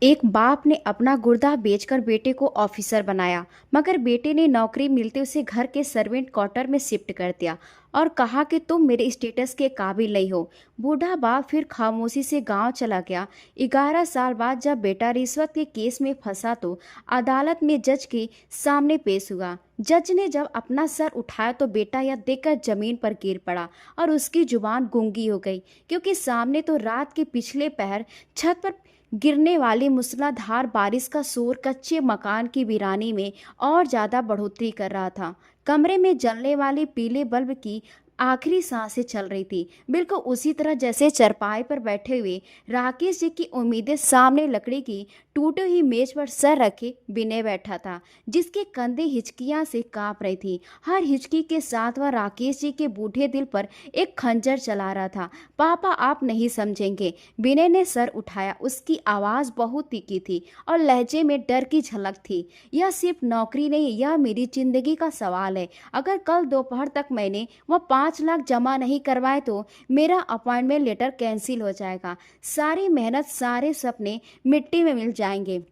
एक बाप ने अपना गुर्दा बेचकर बेटे को ऑफिसर बनाया, मगर बेटे ने नौकरी मिलते उसे घर के सर्वेंट क्वार्टर में शिफ्ट कर दिया और कहा कि तुम मेरे स्टेटस के काबिल नहीं हो। बूढ़ा बाप फिर खामोशी से गांव चला गया। 11 साल बाद जब बेटा रिश्वत के केस में फंसा तो अदालत में जज के सामने पेश हुआ। जज ने जब अपना सर उठाया तो बेटा यह देखकर जमीन पर गिर पड़ा और उसकी जुबान गूंगी हो गई, क्योंकि सामने तो रात के पिछले पहर छत पर गिरने वाली मूसलाधार बारिश का शोर कच्चे मकान की वीरानी में और ज्यादा बढ़ोतरी कर रहा था। कमरे में जलने वाली पीले बल्ब की आखिरी सांसें चल रही थी, बिल्कुल उसी तरह जैसे चरपाई पर बैठे हुए राकेश जी की उम्मीदें सामने लकड़ी की टूटी हुई मेज पर सर रखे विनय बैठा था, जिसके कंधे हिचकियां से कांप रही थी। हर हिचकी के साथ वह राकेश जी के बूढ़े दिल पर एक खंजर चला रहा था। पापा, आप नहीं समझेंगे। विनय ने सर उठाया। उसकी आवाज बहुत तीखी थी और लहजे में डर की झलक थी। यह सिर्फ नौकरी नहीं, यह मेरी जिंदगी का सवाल है। अगर कल दोपहर तक मैंने वह 5 लाख जमा नहीं करवाए तो मेरा अपॉइंटमेंट लेटर कैंसिल हो जाएगा। सारी मेहनत, सारे सपने मिट्टी में मिल जाएंगे।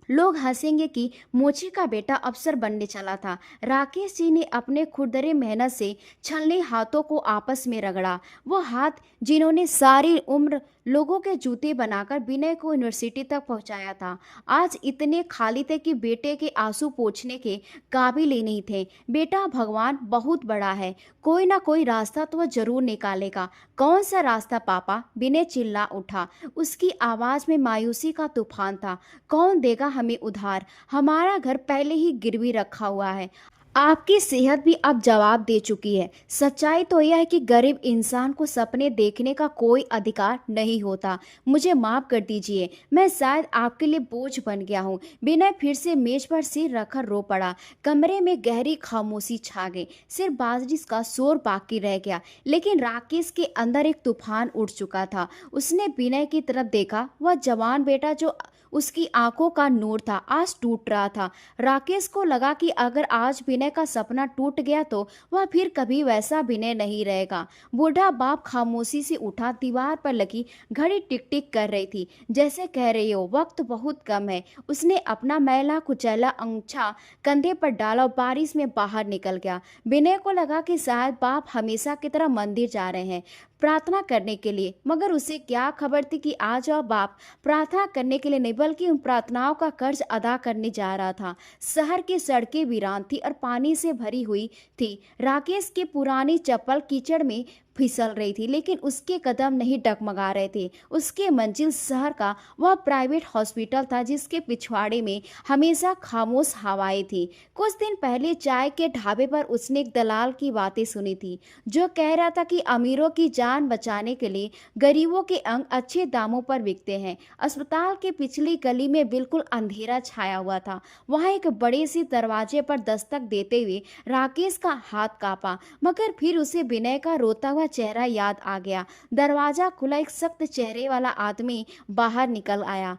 लोग हंसेंगे कि मोची का बेटा अफसर बनने चला था। राकेश जी ने अपने खुरदरे मेहनत से छलनी हाथों को आपस में रगड़ा। वो हाथ जिन्होंने सारी उम्र लोगों के जूते बनाकर विनय को यूनिवर्सिटी तक पहुंचाया था, आज इतने खाली थे कि बेटे के आंसू पोंछने के काबिल ही नहीं थे। बेटा, भगवान बहुत बड़ा है, कोई ना कोई रास्ता तो वह जरूर निकालेगा। कौन सा रास्ता पापा? विनय चिल्ला उठा। उसकी आवाज में मायूसी का तूफान था। कौन देगा हमें उधार? हमारा घर पहले ही गिरवी रखा हुआ है। आपकी सेहत भी अब जवाब दे चुकी है। सच्चाई तो यह है कि गरीब इंसान को सपने देखने का कोई अधिकार नहीं होता। मुझे माफ कर दीजिए, मैं शायद आपके लिए बोझ बन गया हूँ। विनय फिर से मेज पर सिर रखकर रो पड़ा। कमरे में गहरी खामोशी छा गई। सिर्फ बारिश का शोर बाकी रह गया, लेकिन राकेश के अंदर एक तूफान उठ चुका था। उसने विनय की तरफ देखा। वह जवान बेटा जो उसकी आंखों का नूर था, आज टूट रहा था। राकेश को लगा कि अगर आज विनय का सपना टूट गया तो वह फिर कभी वैसा विनय नहीं रहेगा। बूढ़ा बाप खामोशी से उठा। दीवार पर लगी घड़ी टिक टिक कर रही थी, जैसे कह रही हो वक्त बहुत कम है। उसने अपना मैला कुचैला अंगूठा कंधे पर डाला और बारिश में बाहर निकल गया। विनय को लगा कि शायद बाप हमेशा की तरह मंदिर जा रहे हैं प्रार्थना करने के लिए, मगर उसे क्या खबर थी कि आज वह बाप प्रार्थना करने के लिए नहीं बल्कि उन प्रार्थनाओं का कर्ज अदा करने जा रहा था। शहर की सड़कें वीरान थी और पानी से भरी हुई थी। राकेश की पुरानी चप्पल कीचड़ में फिसल रही थी, लेकिन उसके कदम नहीं डगमगा रहे थे। उसके मंजिल शहर का वह प्राइवेट हॉस्पिटल था जिसके पिछवाड़े में हमेशा खामोश हवाएं थी। कुछ दिन पहले चाय के ढाबे पर उसने एक दलाल की बातें सुनी थी, जो कह रहा था कि अमीरों की जान बचाने के लिए गरीबों के अंग अच्छे दामों पर बिकते हैं। अस्पताल के पिछली गली में बिल्कुल अंधेरा छाया हुआ था। वहां एक बड़े से दरवाजे पर दस्तक देते हुए राकेश का हाथ कांपा, मगर फिर उसे विनय का रोता हुआ चेहरा याद आ गया। दरवाजा खुला। एक सख्त चेहरे वाला आदमी बाहर निकल आया।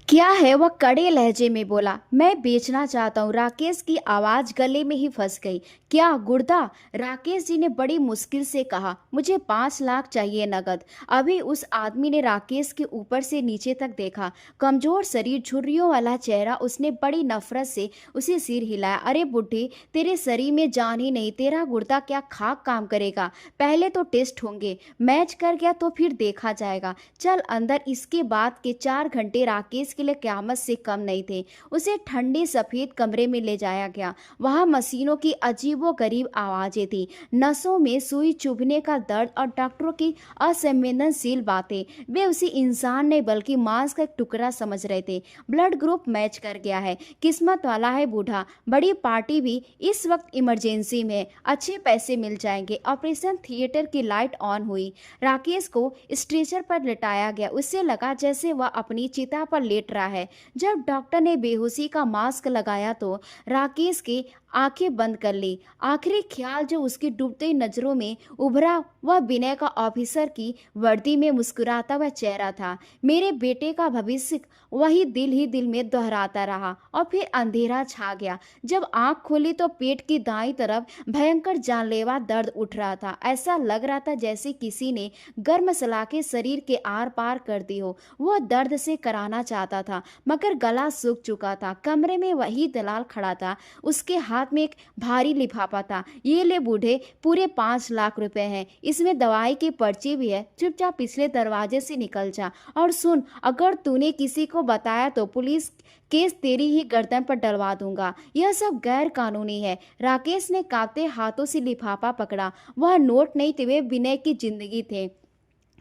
क्या है? वह कड़े लहजे में बोला। मैं बेचना चाहता हूँ। राकेश की आवाज गले में ही फंस गई। क्या? गुर्दा? राकेश जी ने बड़ी मुश्किल से कहा। मुझे 5 लाख चाहिए नगद। अभी उस आदमी ने राकेश के ऊपर से नीचे तक देखा। कमजोर शरीर, झुर्रियों वाला चेहरा। उसने बड़ी नफरत से उसे सिर हिलाया। अरे बुढ़े, तेरे शरीर में जान ही नहीं। तेरा गुर्दा क्या खाक काम करेगा? पहले तो टेस्ट होंगे, मैच कर गया तो फिर देखा जाएगा। चल अंदर। इसके बाद के 4 घंटे राकेश के लिए क़यामत से कम नहीं थे। उसे ठंडे सफेद कमरे में ले जाया गया। वहां मशीनों की अजीबोगरीब आवाजें थी, नसों में सुई चुभने का दर्द और डॉक्टरों की असंवेदनशील बातें। वे उसी इंसान नहीं बल्कि मांस का एक टुकड़ा समझ रहे थे। ब्लड ग्रुप मैच कर गया है। किस्मत वाला है बूढ़ा। बड़ी पार्टी भी इस वक्त इमरजेंसी में, अच्छे पैसे मिल जाएंगे। ऑपरेशन थिएटर की लाइट ऑन हुई। राकेश को स्ट्रेचर पर लिटाया गया। उससे लगा जैसे वह अपनी चिता पर लेट रहा है। जब डॉक्टर ने बेहोशी का मास्क लगाया तो राकेश के आंखें बंद कर ली। आखिरी ख्याल जो उसकी डूबती नजरों में उभरा वह विनय का ऑफिसर की वर्दी में मुस्कुराता हुआ चेहरा था। मेरे बेटे का भविष्य वही दिल ही दिल में दोहराता रहा और फिर अंधेरा छा गया। जब आंख खोली तो पेट की दाईं तरफ भयंकर जानलेवा दर्द उठ रहा था। ऐसा लग रहा था जैसे किसी ने गर्म सलाखें शरीर के आर पार कर दी हो। वह दर्द से कराना चाहता था मगर गला सूख चुका था। कमरे में वही दलाल खड़ा था। उसके हाथ में एक भारी लिफाफा था। ये ले बूढ़े, पूरे 5 लाख रुपए हैं, इसमें दवाई की पर्ची भी है। चुपचाप पिछले दरवाजे से निकल जा और सुन, अगर तूने किसी को बताया तो पुलिस केस तेरी ही गर्दन पर डलवा दूंगा। यह सब गैर कानूनी है। राकेश ने कांपते हाथों से लिफाफा पकड़ा। वह नोट नहीं थे, वे विनय की जिंदगी थे।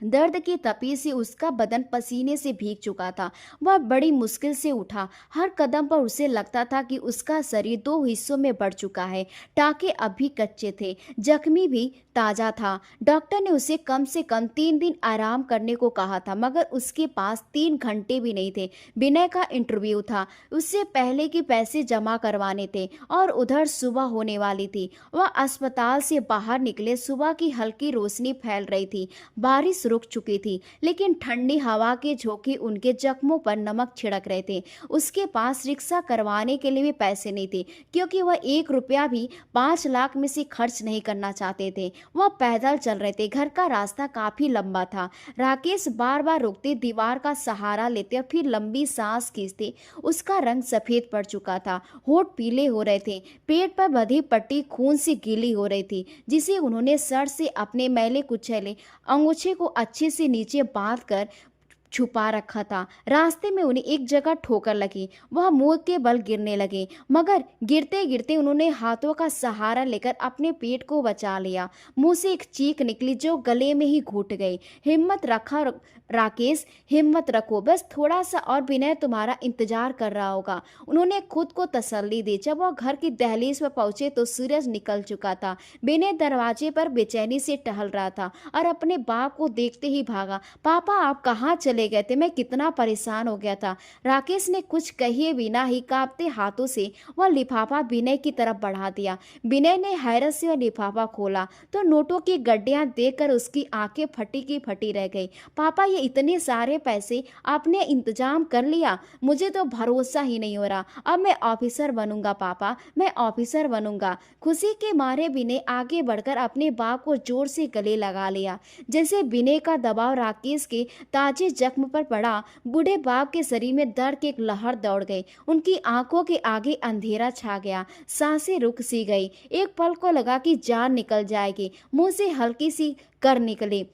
दर्द की तपीस से उसका बदन पसीने से भीग चुका था। वह बड़ी मुश्किल से उठा। हर कदम पर उसे लगता था कि उसका शरीर 2 हिस्सों में बढ़ चुका है। टाके अब भी कच्चे थे, जख्मी भी ताजा था। डॉक्टर ने उसे कम से कम 3 दिन आराम करने को कहा था मगर उसके पास 3 घंटे भी नहीं थे। विनय का इंटरव्यू था, उससे पहले कि पैसे जमा करवाने थे और उधर सुबह होने वाली थी। वह अस्पताल से बाहर निकले। सुबह की हल्की रोशनी फैल रही थी। बारिश रुक चुकी थी लेकिन ठंडी हवा के झोंके उनके जख्मों पर नमक छिड़क रहे थे। उसके पास रिक्शा करवाने के लिए भी पैसे नहीं थे क्योंकि वह 1 रुपया भी 5 लाख में से खर्च नहीं करना चाहते थे। वह पैदल चल रहे थे। घर का रास्ता काफी लंबा था। राकेश बार बार रुकते, दीवार का सहारा लेते और फिर लंबी सांस खींचते। उसका रंग सफेद पड़ चुका था, होठ पीले हो रहे थे, पेट पर बंधी पट्टी खून से गीली हो रही थी जिसे उन्होंने सर से अपने मैले कुचले अंगूछे को अच्छे से नीचे बांध कर छुपा रखा था। रास्ते में उन्हें एक जगह ठोकर लगी। वह मुंह के बल गिरने लगे मगर गिरते गिरते उन्होंने हाथों का सहारा लेकर अपने पेट को बचा लिया। मुंह से एक चीख निकली जो गले में ही घुट गई। हिम्मत रखा राकेश, हिम्मत रखो, बस थोड़ा सा और विनय तुम्हारा इंतजार कर रहा होगा। उन्होंने खुद को तसल्ली दी। जब वह घर की दहलीज पर पहुंचे तो सूरज निकल चुका था। विनय दरवाजे पर बेचैनी से टहल रहा था और अपने बाप को देखते ही भागा। पापा, आप कहाँ चले गए थे? मैं कितना परेशान हो गया था। राकेश ने कुछ कहे बिना ही कांपते हाथों से वह लिफाफा विनय की तरफ बढ़ा दिया। विनय ने हैरत से वह लिफाफा खोला तो नोटों की गड्डियां देखकर उसकी आंखें फटी की फटी रह गई। पापा, ये इतने सारे पैसे आपने इंतजाम कर लिया? मुझे तो भरोसा ही नहीं हो रहा। अब मैं ऑफिसर बनूंगा पापा, मैं ऑफिसर बनूंगा। खुशी के मारे विनय आगे बढ़कर अपने बाप को जोर से गले लगा लिया। जैसे विनय का दबाव राकेश के ताजे जख्म पर पड़ा, बूढ़े बाप के शरीर में दर्द की एक लहर दौड़ गई। उनकी आंखों के आगे अंधेरा छा गया, सांसें रुक सी गई। एक पल को लगा कि जान निकल जाएगी। मुंह से हल्की सी कर निकली।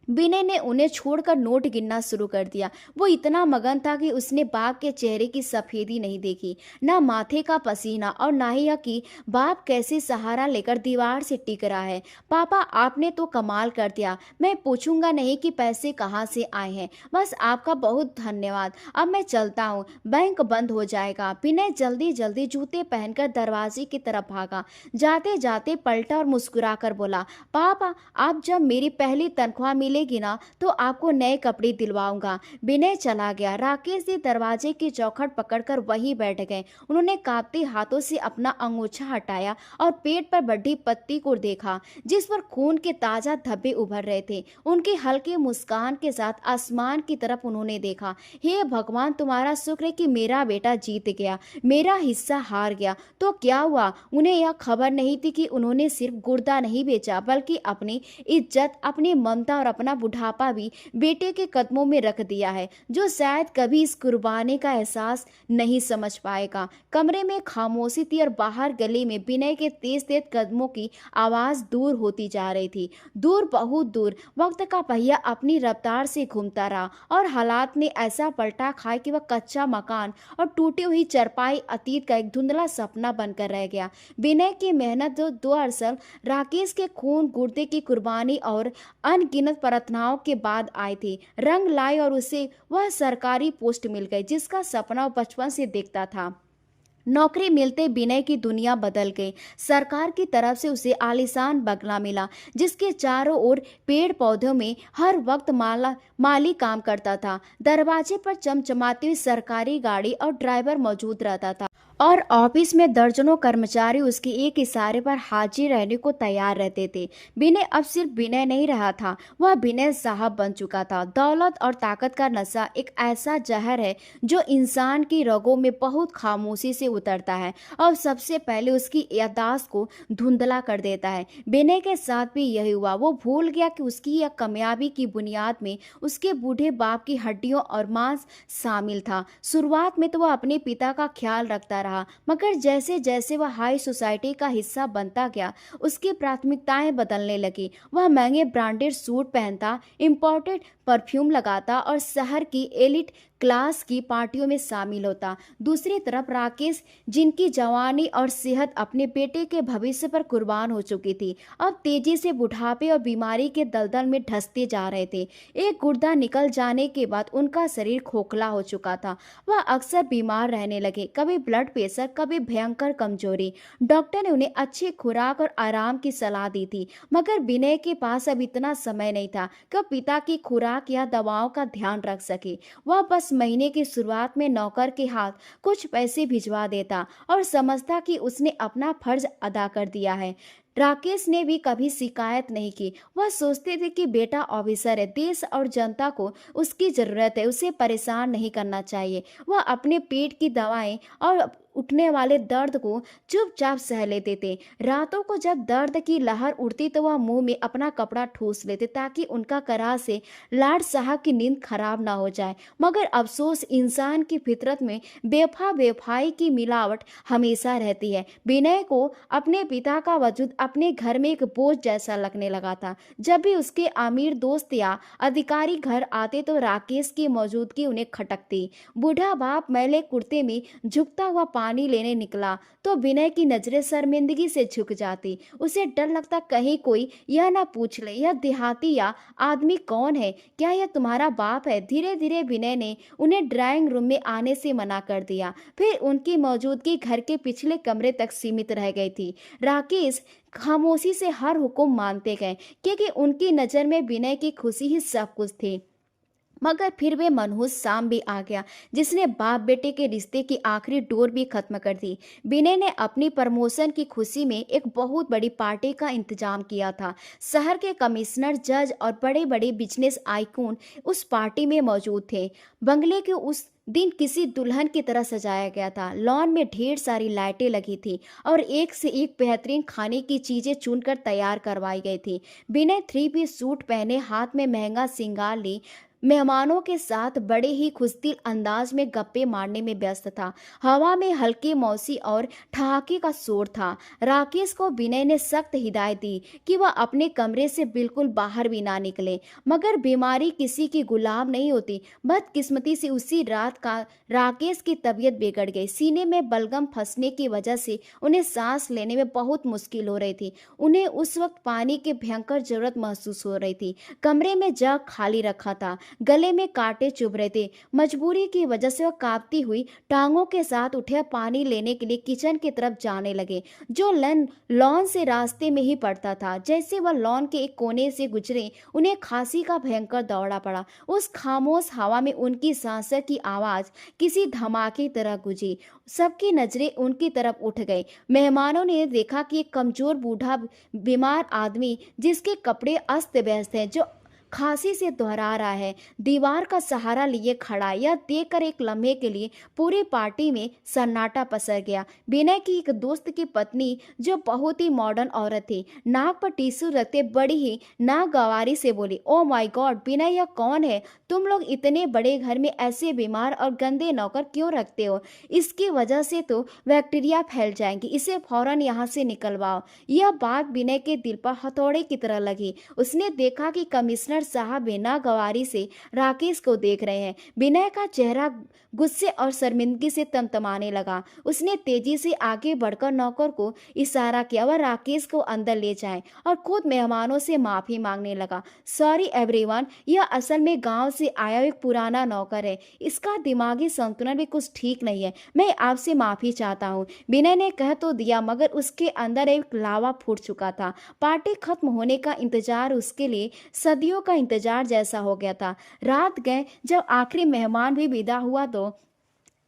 विनय ने उन्हें छोड़कर नोट गिनना शुरू कर दिया। वो इतना मगन था कि उसने बाप के चेहरे की सफेदी नहीं देखी, ना माथे का पसीना और ना ही यह कि बाप कैसे सहारा लेकर दीवार से टिक रहा है। पापा, आपने तो कमाल कर दिया। मैं पूछूंगा नहीं कि पैसे कहाँ से आए हैं, बस आपका बहुत धन्यवाद। अब मैं चलता हूँ, बैंक बंद हो जाएगा। विनय जल्दी जल्दी जूते पहनकर दरवाजे की तरफ भागा। जाते जाते पलटा और मुस्कुरा कर बोला, पापा, आप जब मेरी पहली तनख्वाह मिलेगी ना तो आपको नए कपड़े दिलवाऊंगा। विनय चला गया। राकेश जी दरवाजे की चौखट पकड़कर वहीं बैठ गए। उन्होंने कांपते हाथों से अपना अंगूछा हटाया और पेट पर बढ़ी पत्ती को देखा जिस पर खून के ताजा धब्बे उभर रहे थे। उनकी हल्की मुस्कान के साथ आसमान की तरफ उन्होंने देखा। हे भगवान, तुम्हारा शुक्र है कि मेरा बेटा जीत गया, मेरा हिस्सा हार गया। तो क्या हुआ? उन्हें यह खबर नहीं थी कि उन्होंने सिर्फ गुर्दा नहीं बेचा बल्कि अपनी इज्जत, अपनी ममता और अपना बुढ़ापा भी बेटे के कदमों में रख दिया है, जो शायद कभी इस कुर्बानी का एहसास नहीं समझ पाएगा। कमरे में खामोशी थी और बाहर गली में विनय के तेज तेज कदमों की आवाज दूर होती जा रही थी, दूर, बहुत दूर। वक्त का पहिया अपनी रफ्तार से घूमता रहा और हालात ने ऐसा पलटा खाया कि वह कच्चा मकान और टूटी हुई चरपाई अतीत का एक धुंधला सपना बनकर रह गया। विनय की मेहनत जो दरअसल राकेश के खून, गुर्दे की कुर्बानी और अनगिनत प्रार्थनाओं के बाद आई थी, रंग लाई और उसे वह सरकारी पोस्ट मिल गई जिसका सपना वो बचपन से देखता था। नौकरी मिलते विनय की दुनिया बदल गई। सरकार की तरफ से उसे आलीशान बंगला मिला जिसके चारों ओर पेड़ पौधों में हर वक्त माली काम करता था। दरवाजे पर चमचमाती हुई सरकारी गाड़ी और ड्राइवर मौजूद रहता था और ऑफिस में दर्जनों कर्मचारी उसके एक इशारे पर हाजिर रहने को तैयार रहते थे। विनय अब सिर्फ विनय नहीं रहा था, वह विनय साहब बन चुका था। दौलत और ताकत का नशा एक ऐसा जहर है जो इंसान की रगों में बहुत खामोशी से उतरता है और सबसे पहले उसकी याददाश्त को धुंधला कर देता है। विनय के साथ भी यही हुआ। वो भूल गया कि उसकी यह कामयाबी की बुनियाद में उसके बूढ़े बाप की हड्डियों और मांस शामिल था। शुरुआत में तो वह अपने पिता का ख्याल रखता रहा, मगर जैसे जैसे वह हाई सोसाइटी का हिस्सा बनता गया, उसकी प्राथमिकताएं बदलने लगी। वह महंगे ब्रांडेड सूट पहनता, इम्पोर्टेड परफ्यूम लगाता और शहर की एलिट क्लास की पार्टियों में शामिल होता। दूसरी तरफ राकेश, जिनकी जवानी और सेहत अपने बेटे के भविष्य पर कुर्बान हो चुकी थी, अब तेजी से बुढ़ापे और बीमारी के दलदल में धंसते जा रहे थे। एक गुर्दा निकल जाने के बाद उनका शरीर खोखला हो चुका था। वह अक्सर बीमार रहने लगे, कभी ब्लड प्रेशर, कभी भयंकर कमजोरी। डॉक्टर ने उन्हें अच्छी खुराक और आराम की सलाह दी थी, मगर विनय के पास अब इतना समय नहीं था कि वह पिता की खुराक या दवाओं का ध्यान रख सके। वह बस महीने की शुरुआत में नौकर के हाथ कुछ पैसे भिजवा देता और समझता कि उसने अपना फर्ज अदा कर दिया है। राकेश ने भी कभी शिकायत नहीं की। वह सोचते थे कि बेटा ऑफिसर है, देश और जनता को उसकी जरूरत है, उसे परेशान नहीं करना चाहिए। वह अपने पेट की दवाएं और उठने वाले दर्द को चुपचाप सह लेते थे। रातों को जब दर्द की लहर उठती तो वह मुंह में अपना कपड़ा ठूस लेते ताकि उनका कराह से लाड साहब की नींद खराब ना हो जाए। मगर अफसोस, इंसान की फितरत में बेवफाई की मिलावट हमेशा रहती है। विनय को अपने पिता का वजूद अपने घर में एक बोझ जैसा लगने लगा था। जब भी उसके अमीर दोस्त या अधिकारी घर आते तो राकेश की मौजूदगी उन्हें खटकती। बूढ़ा बाप मैले कुर्ते में झुकता हुआ पानी लेने निकला तो विनय की नजरें शर्मिंदगी से झुक जाती। उसे डर लगता कहीं कोई यह ना पूछ ले, यह देहाती या आदमी कौन है, क्या यह तुम्हारा बाप है। धीरे धीरे विनय ने उन्हें ड्राइंग रूम में आने से मना कर दिया। फिर उनकी मौजूदगी घर के पिछले कमरे तक सीमित रह गई थी। राकेश खामोशी से हर हुक्म मानते गए, क्योंकि उनकी नज़र में विनय की खुशी ही सब कुछ थी। मगर फिर वे मनहूस शाम भी आ गया, जिसने बाप बेटे के रिश्ते की आखिरी डोर भी खत्म कर दी। विनय ने अपनी प्रमोशन की खुशी में एक बहुत बड़ी पार्टी का इंतजाम किया था। शहर के कमिश्नर, जज और बड़े बड़े बिजनेस आइकॉन उस पार्टी में मौजूद थे। बंगले के उस दिन किसी दुल्हन की तरह सजाया गया था। लॉन में ढेर सारी लाइटें लगी थी और एक से एक बेहतरीन खाने की चीजें चुनकर तैयार करवाई गई थी। विनय थ्री पीस सूट पहने, हाथ में महंगा श्रृंगार ली, मेहमानों के साथ बड़े ही खुशदिल अंदाज में गप्पे मारने में व्यस्त था। हवा में हल्की मौसी और ठहाके का शोर था। राकेश को विनय ने सख्त हिदायत दी कि वह अपने कमरे से बिल्कुल बाहर भी ना निकले, मगर बीमारी किसी की गुलाम नहीं होती। बदकिस्मती से उसी रात का राकेश की तबीयत बिगड़ गई। सीने में बलगम फंसने की वजह से उन्हें सांस लेने में बहुत मुश्किल हो रही थी। उन्हें उस वक्त पानी की भयंकर जरूरत महसूस हो रही थी। कमरे में जग खाली रखा था, गले में कांटे चुभ रहे थे। मजबूरी की वजह से वह कांपती हुई टांगों के साथ उठे पानी लेने के लिए किचन की तरफ जाने लगे, जो लॉन से रास्ते में ही पड़ता था। जैसे वह लॉन के एक कोने से गुजरे, उन्हें खांसी का भयंकर दौड़ा पड़ा। उस खामोश हवा में उनकी सांस की आवाज किसी धमाके की तरह गूंजी। सबकी नजरें उनकी तरफ उठ गई। मेहमानों ने देखा कि एक कमजोर बूढ़ा बीमार आदमी, जिसके कपड़े अस्त व्यस्त हैं, जो खांसी से दोहरा रहा है, दीवार का सहारा लिए खड़ा। यह देखकर एक लम्हे के लिए पूरी पार्टी में सन्नाटा पसर गया। विनय की एक दोस्त की पत्नी, जो बहुत ही मॉडर्न औरत थी, नाक पर टिश्यू रखते बड़ी ही नागवारी से बोली, ओ माय गॉड विनय, यह कौन है? तुम लोग इतने बड़े घर में ऐसे बीमार और गंदे नौकर क्यों रखते हो? इसकी वजह से तो बैक्टीरिया फैल जाएंगी, इसे फौरन यहाँ से निकलवाओ। यह बात विनय के दिल पर हथौड़े की तरह लगी। उसने देखा कि कमिश्नर साहब बिना गवारी से राकेश को देख रहे हैं। विनय का चेहरा गुस्से और शर्मिंदगी से तमतमाने लगा। उसने तेजी से आगे बढ़कर नौकर को इशारा किया, वह राकेश को अंदर ले जाए, और खुद मेहमानों से माफी मांगने लगा। सॉरी एवरीवन, यह असल में गांव से आया एक पुराना नौकर है, इसका दिमागी संतुलन भी कुछ ठीक नहीं है, मैं आपसे माफी चाहता हूँ। विनय ने कह तो दिया, मगर उसके अंदर एक लावा फूट चुका था। पार्टी खत्म होने का इंतजार उसके लिए सदियों का इंतजार जैसा हो गया था। रात गए जब आखिरी मेहमान भी विदा हुआ तो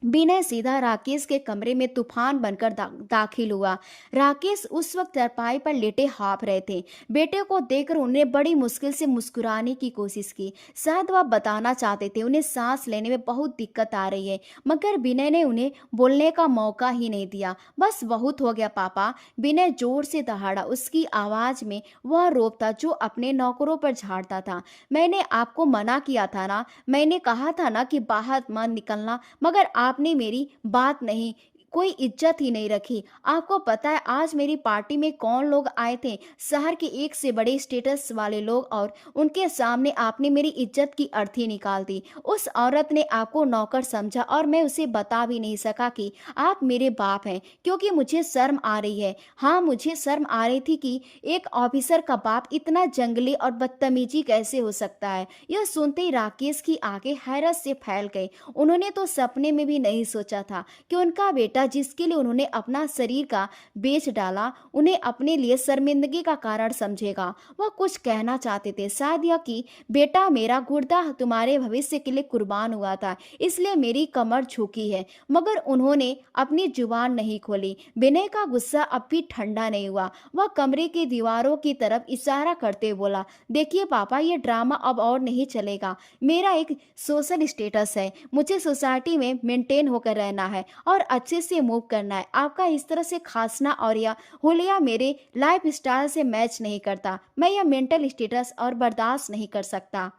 विनय सीधा राकेश के कमरे में तूफान बनकर दाखिल हुआ। राकेश उस वक्त चारपाई पर लेटे हाँफ रहे थे। बेटे को देखकर उन्हें बड़ी मुश्किल से मुस्कुराने की कोशिश की। शायद वह बताना चाहते थे उन्हें सांस लेने में बहुत दिक्कत आ रही है, मगर विनय ने उन्हें बोलने का मौका ही नहीं दिया। बस बहुत हो गया पापा, विनय जोर से दहाड़ा। उसकी आवाज में वह रोब था जो अपने नौकरों पर झाड़ता था। मैंने आपको मना किया था ना, मैंने कहा था ना कि बाहर मत निकलना, मगर आपने मेरी बात नहीं, कोई इज्जत ही नहीं रखी। आपको पता है आज मेरी पार्टी में कौन लोग आए थे? शहर के एक से बड़े स्टेटस वाले लोग, और उनके सामने आपने मेरी इज्जत की अर्थी निकाल दी। उस औरत ने आपको नौकर समझा और मैं उसे बता भी नहीं सका कि आप मेरे बाप हैं, क्योंकि मुझे शर्म आ रही है। हाँ, मुझे शर्म आ रही थी कि एक ऑफिसर का बाप इतना जंगली और बदतमीजी कैसे हो सकता है। यह सुनते ही राकेश की आंखें हैरत से फैल गई। उन्होंने तो सपने में भी नहीं सोचा था कि उनका बेटा जिसके लिए उन्होंने अपना शरीर का बेच डाला, उन्हें अपने लिए शर्मिंदगी का कारण समझेगा। वह कुछ कहना चाहते थे, शायद यह कि बेटा मेरा गुर्दा तुम्हारे भविष्य के लिए कुर्बान हुआ था, इसलिए मेरी कमर झुकी है, मगर उन्होंने अपनी जुबान नहीं खोली। विनय का गुस्सा अब भी ठंडा नहीं हुआ। वह कमरे की दीवारों की तरफ इशारा करते बोला, देखिए पापा, ये ड्रामा अब और नहीं चलेगा। मेरा एक सोशल स्टेटस है, मुझे सोसाइटी में मेंटेन होकर रहना है और अच्छे से मूव करना है। आपका इस तरह से खांसना और या हुलिया मेरे लाइफ स्टाइल से मैच नहीं करता। मैं यह मेंटल स्टेटस और बर्दाश्त नहीं कर सकता।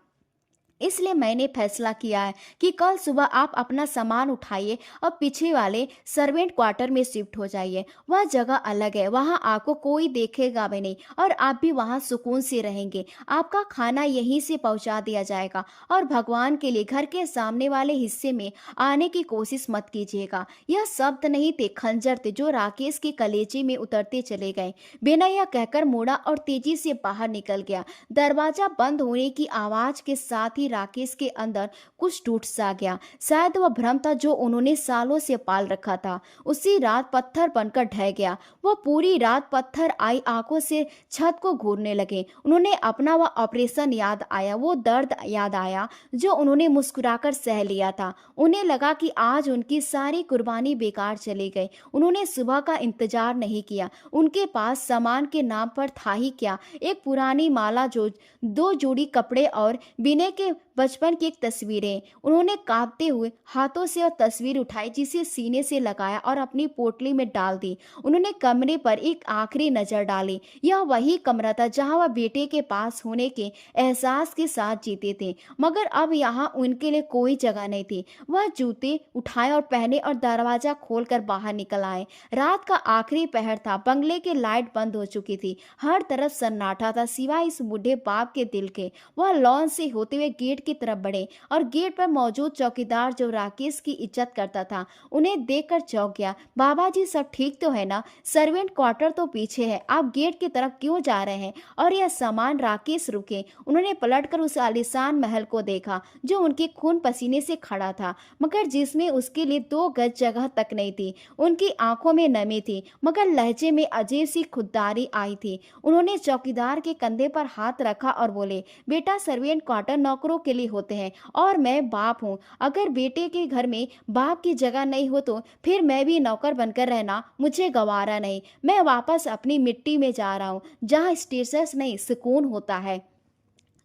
इसलिए मैंने फैसला किया है कि कल सुबह आप अपना सामान उठाइए और पीछे वाले सर्वेंट क्वार्टर में शिफ्ट हो जाइए। वह जगह अलग है, वहां आपको कोई देखेगा भी नहीं और आप भी वहां सुकून से रहेंगे। आपका खाना यहीं से पहुंचा दिया जाएगा और भगवान के लिए घर के सामने वाले हिस्से में आने की कोशिश मत कीजिएगा। यह शब्द नहीं थे, खंजर थे जो राकेश के कलेजे में उतरते चले गए। बिना यह कहकर मुड़ा और तेजी से बाहर निकल गया। दरवाजा बंद होने की आवाज के साथ ही राकेश के अंदर कुछ टूट सा गया। शायद वह भ्रम था जो उन्होंने सालों से पाल रखा था, उसी रात पत्थर बनकर ढह गया। वह पूरी रात पत्थर आई आंखों से छत को घूरने लगे। उन्होंने अपना वह ऑपरेशन याद आया, वो दर्द याद आया जो उन्होंने मुस्कुराकर सह लिया था। उन्हें लगा कि आज उनकी सारी कुर्बानी बेकार चली गई। उन्होंने सुबह का इंतजार नहीं किया। उनके पास सामान के नाम पर था ही क्या, एक पुरानी माला, जो दो जोड़ी कपड़े और विनय के बचपन की एक तस्वीरें। उन्होंने कांपते हुए हाथों से वह तस्वीर उठाई, जिसे सीने से लगाया और अपनी पोटली में डाल दी। उन्होंने कमरे पर एक आखिरी नजर डाली। यह वही कमरा था जहां वह बेटे के पास होने के एहसास के साथ जीते थे, मगर अब यहाँ उनके लिए कोई जगह नहीं थी। वह जूते उठाए और पहने और दरवाजा खोलकर बाहर निकल आए। रात का आखिरी पहर था, बंगले की लाइट बंद हो चुकी थी, हर तरफ सन्नाटा था सिवाय इस बूढ़े बाप के दिल के। वह लॉन से होते हुए गेट की तरफ बढ़े और गेट पर मौजूद चौकीदार, जो राकेश की इज्जत करता था, उन्हें देखकर चौंक गया। बाबा जी, सब ठीक तो है ना? सर्वेंट क्वार्टर तो पीछे है, आप गेट की तरफ क्यों जा रहे हैं? और यह सामान? राकेश रुके। उन्होंने पलटकर उस आलीशान महल को देखा जो उनके खून पसीने से खड़ा था, मगर जिसमें उसके लिए 2 गज जगह तक नहीं थी। उनकी आंखों में नमी थी, मगर लहजे में अजीब सी खुददारी आई थी। उन्होंने चौकीदार के कंधे पर हाथ रखा और बोले, बेटा, सर्वेंट क्वार्टर नौकरों के लिए होते हैं और मैं बाप हूँ। अगर बेटे के घर में बाप की जगह नहीं हो तो फिर मैं भी नौकर बनकर रहना मुझे गवारा नहीं। मैं वापस अपनी मिट्टी में जा रहा हूँ, जहाँ स्टेटस नहीं, सुकून होता है।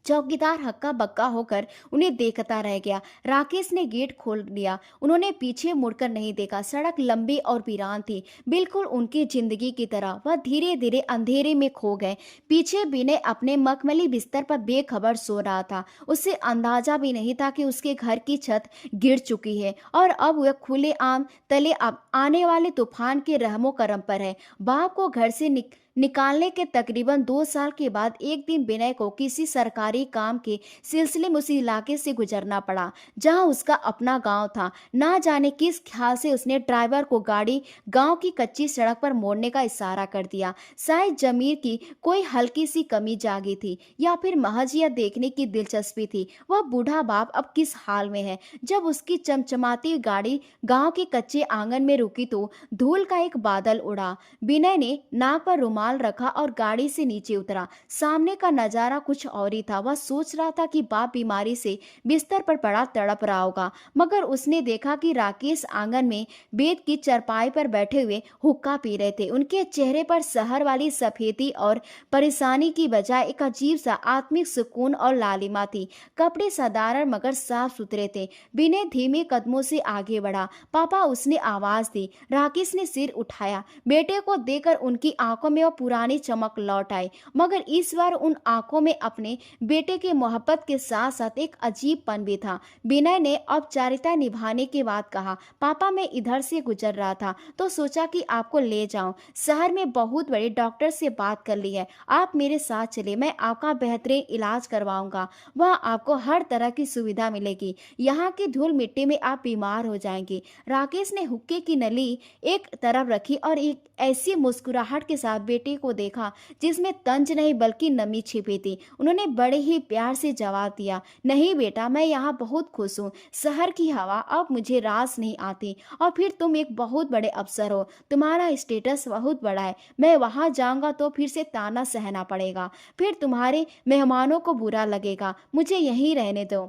चौकीदार हक्का बक्का होकर उन्हें देखता रह गया। राकेश ने गेट खोल दिया। उन्होंने पीछे मुड़कर नहीं देखा। सड़क लंबी और वीरान थी, बिल्कुल उनकी जिंदगी की तरह। वह धीरे धीरे अंधेरे में खो गए। पीछे विनय अपने मखमली बिस्तर पर बेखबर सो रहा था। उसे अंदाजा भी नहीं था कि उसके घर की छत गिर चुकी है और अब वह खुले आम तले अब आने वाले तूफान के रहमो करम पर है। बाप को घर से निकालने के तकरीबन 2 साल के बाद एक दिन विनय को किसी सरकारी काम के सिलसिले में उसी इलाके से गुजरना पड़ा जहां उसका अपना गांव था। ना जाने किस ख्याल से उसने ड्राइवर को गाड़ी गांव की कच्ची सड़क पर मोड़ने का इशारा कर दिया। शायद जमीर की कोई हल्की सी कमी जागी थी, या फिर महज यह देखने की दिलचस्पी थी वह बूढ़ा बाप अब किस हाल में है। जब उसकी चमचमाती हुई गाड़ी गांव के कच्चे आंगन में रुकी तो धूल का एक बादल उड़ा। विनय ने नाक पर रुमाल रुमाल रखा और गाड़ी से नीचे उतरा। सामने का नजारा कुछ और ही था। वह सोच रहा था कि बाप बीमारी से बिस्तर पर पड़ा तड़प रहा होगा, मगर उसने देखा कि राकेश आंगन में बेड की चारपाई पर बैठे हुए हुक्का पी रहे थे। उनके चेहरे पर शहर वाली सफेदी और परेशानी की बजाय एक अजीब सा आत्मिक सुकून और लालिमा थी। कपड़े साधारण मगर साफ सुथरे थे। विनय धीमे कदमों से आगे बढ़ा। पापा, उसने आवाज दी। राकेश ने सिर उठाया। बेटे को देखकर उनकी आंखों में वह पुरानी चमक लौट आई, मगर इस बार उन आंखों में अपने बेटे की मोहब्बत के साथ साथ एक अजीबपन भी था। विनय ने औपचारिकता निभाने के बाद कहा, पापा, मैं इधर से गुजर रहा था तो सोचा कि आपको ले जाऊं। शहर में बहुत बड़े डॉक्टर से बात कर ली है, आप मेरे साथ चले, मैं आपका बेहतरीन इलाज करवाऊंगा। वह आपको हर तरह की सुविधा मिलेगी। यहाँ की धूल मिट्टी में आप बीमार हो जाएंगे। राकेश ने हुक्के की नली एक तरफ रखी और एक ऐसी मुस्कुराहट के साथ बेटे को देखा जिसमें तंज नहीं बल्कि नमी छिपी थी। उन्होंने बड़े ही प्यार से जवाब दिया, नहीं बेटा, मैं यहाँ बहुत खुश हूँ। शहर की हवा अब मुझे रास नहीं आती। और फिर तुम एक बहुत बड़े अफसर हो, तुम्हारा स्टेटस बहुत बड़ा है। मैं वहां जाऊंगा तो फिर से ताना सहना पड़ेगा, फिर तुम्हारे मेहमानों को बुरा लगेगा। मुझे यहीं रहने दो।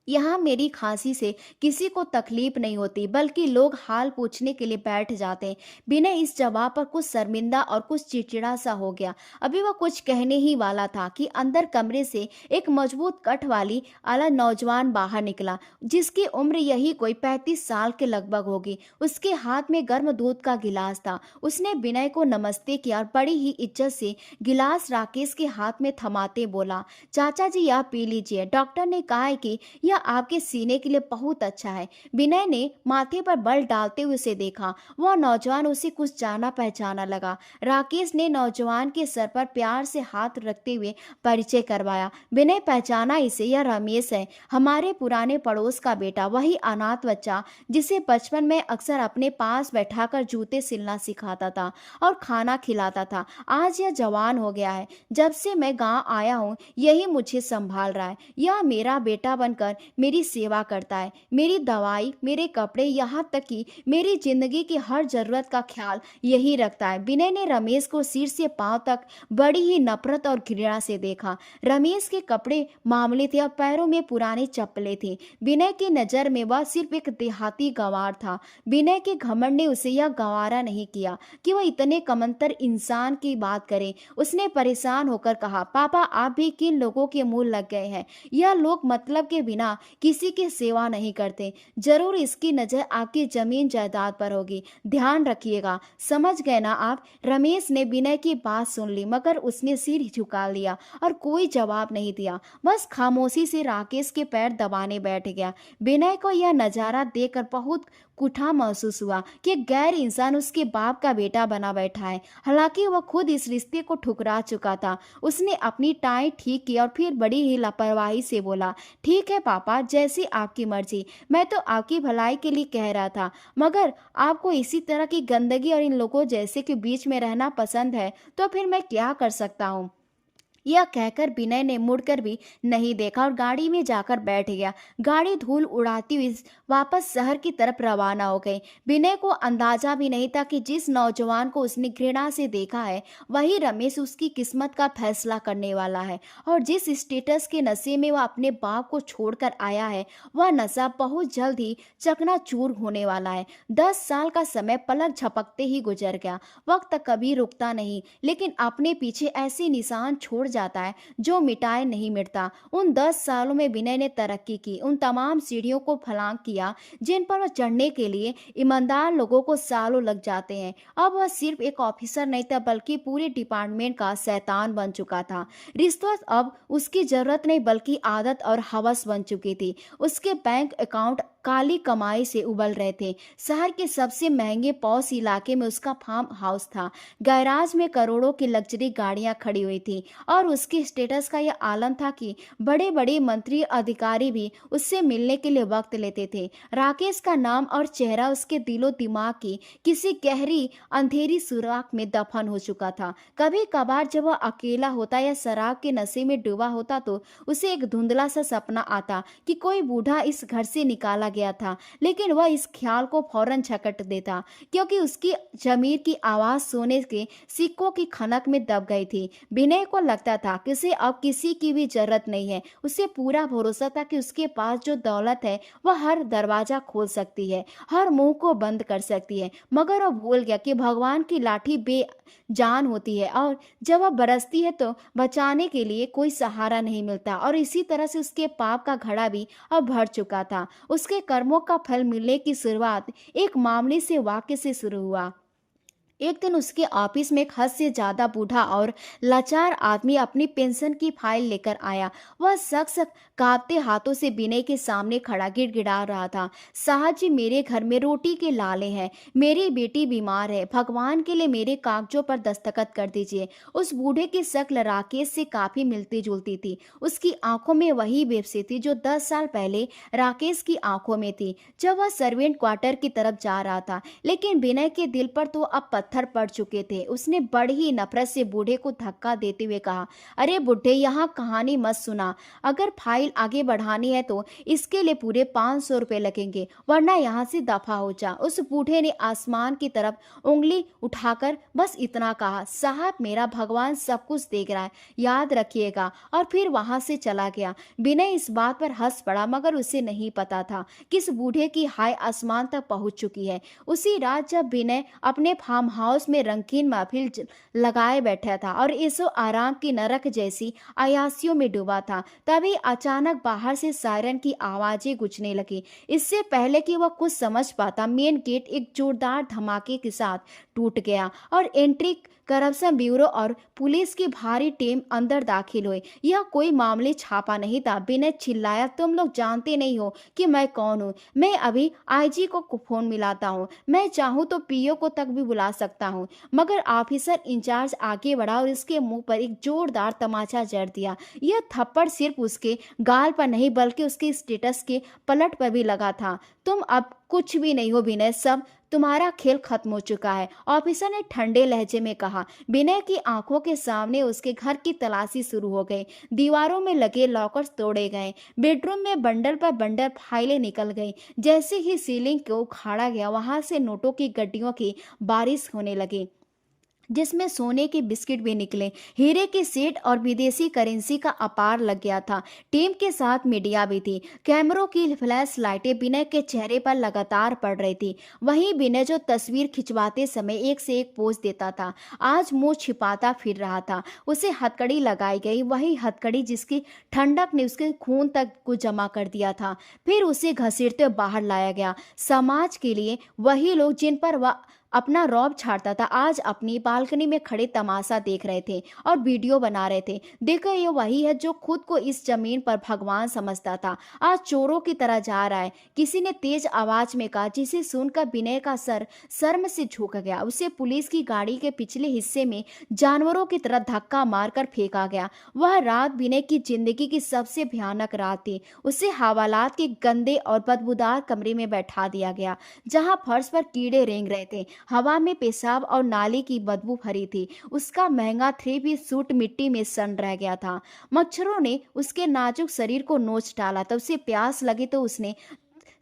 यहाँ मेरी खांसी से किसी को तकलीफ नहीं होती, बल्कि लोग हाल पूछने के लिए बैठ जाते हैं। विनय इस जवाब पर कुछ शर्मिंदा और कुछ चिड़चिड़ा सा हो गया। अभी वह कुछ कहने ही वाला था कि अंदर कमरे से एक मजबूत कट वाली आला नौजवान बाहर निकला, जिसकी उम्र यही कोई 35 साल के लगभग होगी। उसके हाथ में गर्म दूध का गिलास था। उसने विनय को नमस्ते किया और बड़ी ही इज्जत से गिलास राकेश के हाथ में थमाते बोला, चाचा जी, आप पी लीजिए। डॉक्टर ने कहा है कि यह आपके सीने के लिए बहुत अच्छा है। विनय ने माथे पर बल डालते हुए उसे देखा। वह नौजवान उसे कुछ जाना पहचाना लगा। राकेश ने नौजवान के सर पर प्यार से हाथ रखते हुए परिचय करवाया। विनय पहचाना इसे, यह रमेश है, हमारे पुराने पड़ोस का बेटा, वही अनाथ बच्चा जिसे बचपन में अक्सर अपने पास बैठाकर जूते सिलना सिखाता था और खाना खिलाता था। आज यह जवान हो गया है। जब से मैं गांव आया हूँ यही मुझे संभाल रहा है। यह मेरा बेटा बनकर मेरी सेवा करता है। मेरी दवाई, मेरे कपड़े, यहाँ तक कि मेरी जिंदगी की हर जरूरत का ख्याल यही रखता है। विनय ने रमेश को सिर से पांव तक बड़ी ही नफरत और घृणा से देखा। रमेश के कपड़े मामूली थे और पैरों में पुरानी चप्पलें थी। विनय की नजर में वह सिर्फ एक देहाती गंवार था। विनय के घमंड ने उसे यह गंवारा नहीं किया कि वह इतने कमंतर इंसान की बात करे। उसने परेशान होकर कहा, पापा, आप भी किन लोगों के मुंह लग गए हैं? यह लोग मतलब के बिना किसी की सेवा नहीं करते। जरूर इसकी नजर आपकी जमीन जायदाद पर होगी, ध्यान रखिएगा। समझ गए ना आप? रमेश ने विनय की बात सुन ली, मगर उसने सिर झुका लिया और कोई जवाब नहीं दिया। बस खामोशी से राकेश के पैर दबाने बैठ गया। विनय को यह नजारा देखकर बहुत कुठा महसूस हुआ कि गैर इंसान उसके बाप का बेटा बना बैठा है। हालांकि वह खुद इस रिश्ते को ठुकरा चुका था। उसने अपनी टाई ठीक की और फिर बड़ी ही लापरवाही से बोला, ठीक है पापा, जैसी आपकी मर्जी। मैं तो आपकी भलाई के लिए कह रहा था, मगर आपको इसी तरह की गंदगी और इन लोगों जैसे के बीच में रहना पसंद है तो फिर मैं क्या कर सकता हूँ। यह कहकर विनय ने मुड़कर भी नहीं देखा और गाड़ी में जाकर बैठ गया। गाड़ी धूल उड़ाती हुई वापस शहर की तरफ रवाना हो गई। विनय को अंदाजा भी नहीं था कि जिस नौजवान को उसने घृणा से देखा है वही रमेश उसकी किस्मत का फैसला करने वाला है, और जिस स्टेटस के नशे में वह अपने बाप को छोड़कर आया है वह नशा बहुत जल्द ही चकनाचूर होने वाला है। 10 साल का समय पलक झपकते ही गुजर गया। वक्त कभी रुकता नहीं, लेकिन अपने पीछे ऐसे निशान छोड़ जाता है जो मिटाए नहीं मिटता। उन 10 सालों में विनय ने तरक्की की, उन तमाम सीढ़ियों को फलांग किया जिन पर वह चढ़ने के लिए ईमानदार लोगों को सालों लग जाते हैं। अब वह सिर्फ एक ऑफिसर नहीं था, बल्कि पूरे डिपार्टमेंट का शैतान बन चुका था। रिश्वत अब उसकी जरूरत नहीं बल्कि आदत और हवस बन चुकी थी। उसके बैंक अकाउंट काली कमाई से उबल रहे थे। शहर के सबसे महंगे पॉश इलाके में उसका फार्म हाउस था। गैराज में करोड़ों की लग्जरी गाड़ियां खड़ी हुई थी और उसके स्टेटस का यह आलम था कि बड़े बड़े मंत्री अधिकारी भी उससे मिलने के लिए वक्त लेते थे। राकेश का नाम और चेहरा उसके दिलो दिमाग की किसी गहरी अंधेरी सुराख में दफन हो चुका था। कभी कभार जब वह अकेला होता या शराब के नशे में डूबा होता तो उसे एक धुंधला सा सपना आता कि कोई बूढ़ा इस घर से निकाला गया था, लेकिन वह इस ख्याल को फौरन झकट देता, क्योंकि उसकी जमीर की आवाज सोने के सिक्कों की खनक में दब गई थी। विनय को लगता था कि उसे अब किसी की भी जरूरत नहीं है। उसे पूरा भरोसा था कि उसके पास जो दौलत है वह हर दरवाजा खोल सकती है, हर मुंह को बंद कर सकती है। मगर वह भूल गया कि भगवान की लाठी बेजान होती है, और जब वह बरसती है तो बचाने के लिए कोई सहारा नहीं मिलता। और इसी तरह से उसके पाप का घड़ा भी अब भर चुका था। उसके कर्मों का फल मिलने की शुरुआत एक मामूली से वाक्य से शुरू हुआ। एक दिन उसके ऑफिस में एक हद से ज्यादा बूढ़ा और लाचार आदमी अपनी पेंशन की फाइल लेकर आया। वह शख्स कांपते हाथों से विनय के सामने खड़ा गिड़गिड़ा रहा था। साहब जी, मेरे घर में रोटी के लाले हैं, मेरी बेटी बीमार है, भगवान के लिए मेरे कागजों पर दस्तखत कर दीजिए। उस बूढ़े की शक्ल राकेश से काफी मिलती जुलती थी। उसकी आंखों में वही बेबसी थी जो 10 साल पहले राकेश की आंखों में थी, जब वह सर्वेंट क्वार्टर की तरफ जा रहा था। लेकिन विनय के दिल पर तो अब पत्थर पड़ चुके थे। उसने बड़ी ही नफरत से बूढ़े को धक्का देते हुए कहा, अरे बुढ़े, यहाँ कहानी मत सुना। अगर फाइल आगे बढ़ानी है तो इसके लिए पूरे 500 रुपए लगेंगे, वरना यहाँ से दफा हो जा। उस बूढ़े ने आसमान की तरफ उंगली उठाकर बस इतना कहा, साहब मेरा भगवान सब कुछ देख रहा है, याद रखिएगा, और फिर वहां से चला गया। विनय इस बात पर हंस पड़ा, मगर उसे नहीं पता था कि इस बूढ़े की हाय आसमान तक पहुंच चुकी है। उसी रात जब विनय अपने फार्म हाउस में रंगीन महफिल लगाए बैठा था और ऐसो आराम की नरक जैसी अयासियों में डूबा था, तभी अचानक बाहर से सायरन की आवाजें गूंजने लगी। इससे पहले कि वह कुछ समझ पाता, मेन गेट एक जोरदार धमाके के साथ टूट गया और एंट्री करप्शन ब्यूरो और पुलिस की भारी टीम अंदर दाखिल हुई। यह कोई मामूली छापा नहीं था। विनय चिल्लाया, तुम लोग जानते नहीं हो कि मैं कौन हूँ। मैं अभी आईजी को फोन मिलाता हूँ, मैं चाहूँ तो पीओ को तक भी बुला सकता हूँ। मगर ऑफिसर इंचार्ज आगे बढ़ा और इसके मुंह पर एक जोरदार तमाचा जड़ दिया। यह थप्पड़ सिर्फ उसके गाल पर नहीं बल्कि उसके स्टेटस के पलट पर भी लगा था। तुम अब कुछ भी नहीं हो विनय, सब तुम्हारा खेल खत्म हो चुका है, ऑफिसर ने ठंडे लहजे में कहा। विनय की आंखों के सामने उसके घर की तलाशी शुरू हो गई। दीवारों में लगे लॉकर्स तोड़े गए, बेडरूम में बंडल पर बंडल फाइलें निकल गई। जैसे ही सीलिंग को उखाड़ा गया, वहां से नोटों की गड्डियों की बारिश होने लगी, जिसमें सोने के बिस्किट भी निकले। हीरे के सेट और विदेशी करेंसी का अपार लग गया था। टीम के साथ मीडिया भी थी। कैमरों की फ्लैश लाइटें विनय के चेहरे पर लगातार पड़ रही थी। वहीं विनय जो तस्वीर खिंचवाते समय एक से एक पोज देता था, आज मुंह छिपाता फिर रहा था। उसे हथकड़ी लगाई गई, वही हथकड़ी जिसकी ठंडक ने उसके खून तक को जमा कर दिया था। फिर उसे घसीटते बाहर लाया गया। समाज के लिए वही लोग जिन पर वह अपना रौब छाड़ता था, आज अपनी बालकनी में खड़े तमाशा देख रहे थे और वीडियो बना रहे थे। देखो, ये वही है जो खुद को इस जमीन पर भगवान समझता था, आज चोरों की तरह जा रहा है, किसी ने तेज आवाज में कहा, जिसे सुनकर विनय का सर शर्म से झुक गया। उसे पुलिस की गाड़ी के पिछले हिस्से में जानवरों की तरह धक्का मारकर फेंका गया। वह रात विनय की जिंदगी की सबसे भयानक रात थी। उसे हवालात के गंदे और बदबूदार कमरे में बैठा दिया गया, जहां फर्श पर कीड़े रेंग रहे थे, हवा में पेशाब और नाली की बदबू भरी थी। उसका महंगा 3 पीस सूट मिट्टी में सन रह गया था। मच्छरों ने उसके नाजुक शरीर को नोच डाला था। उसे प्यास लगी तो उसने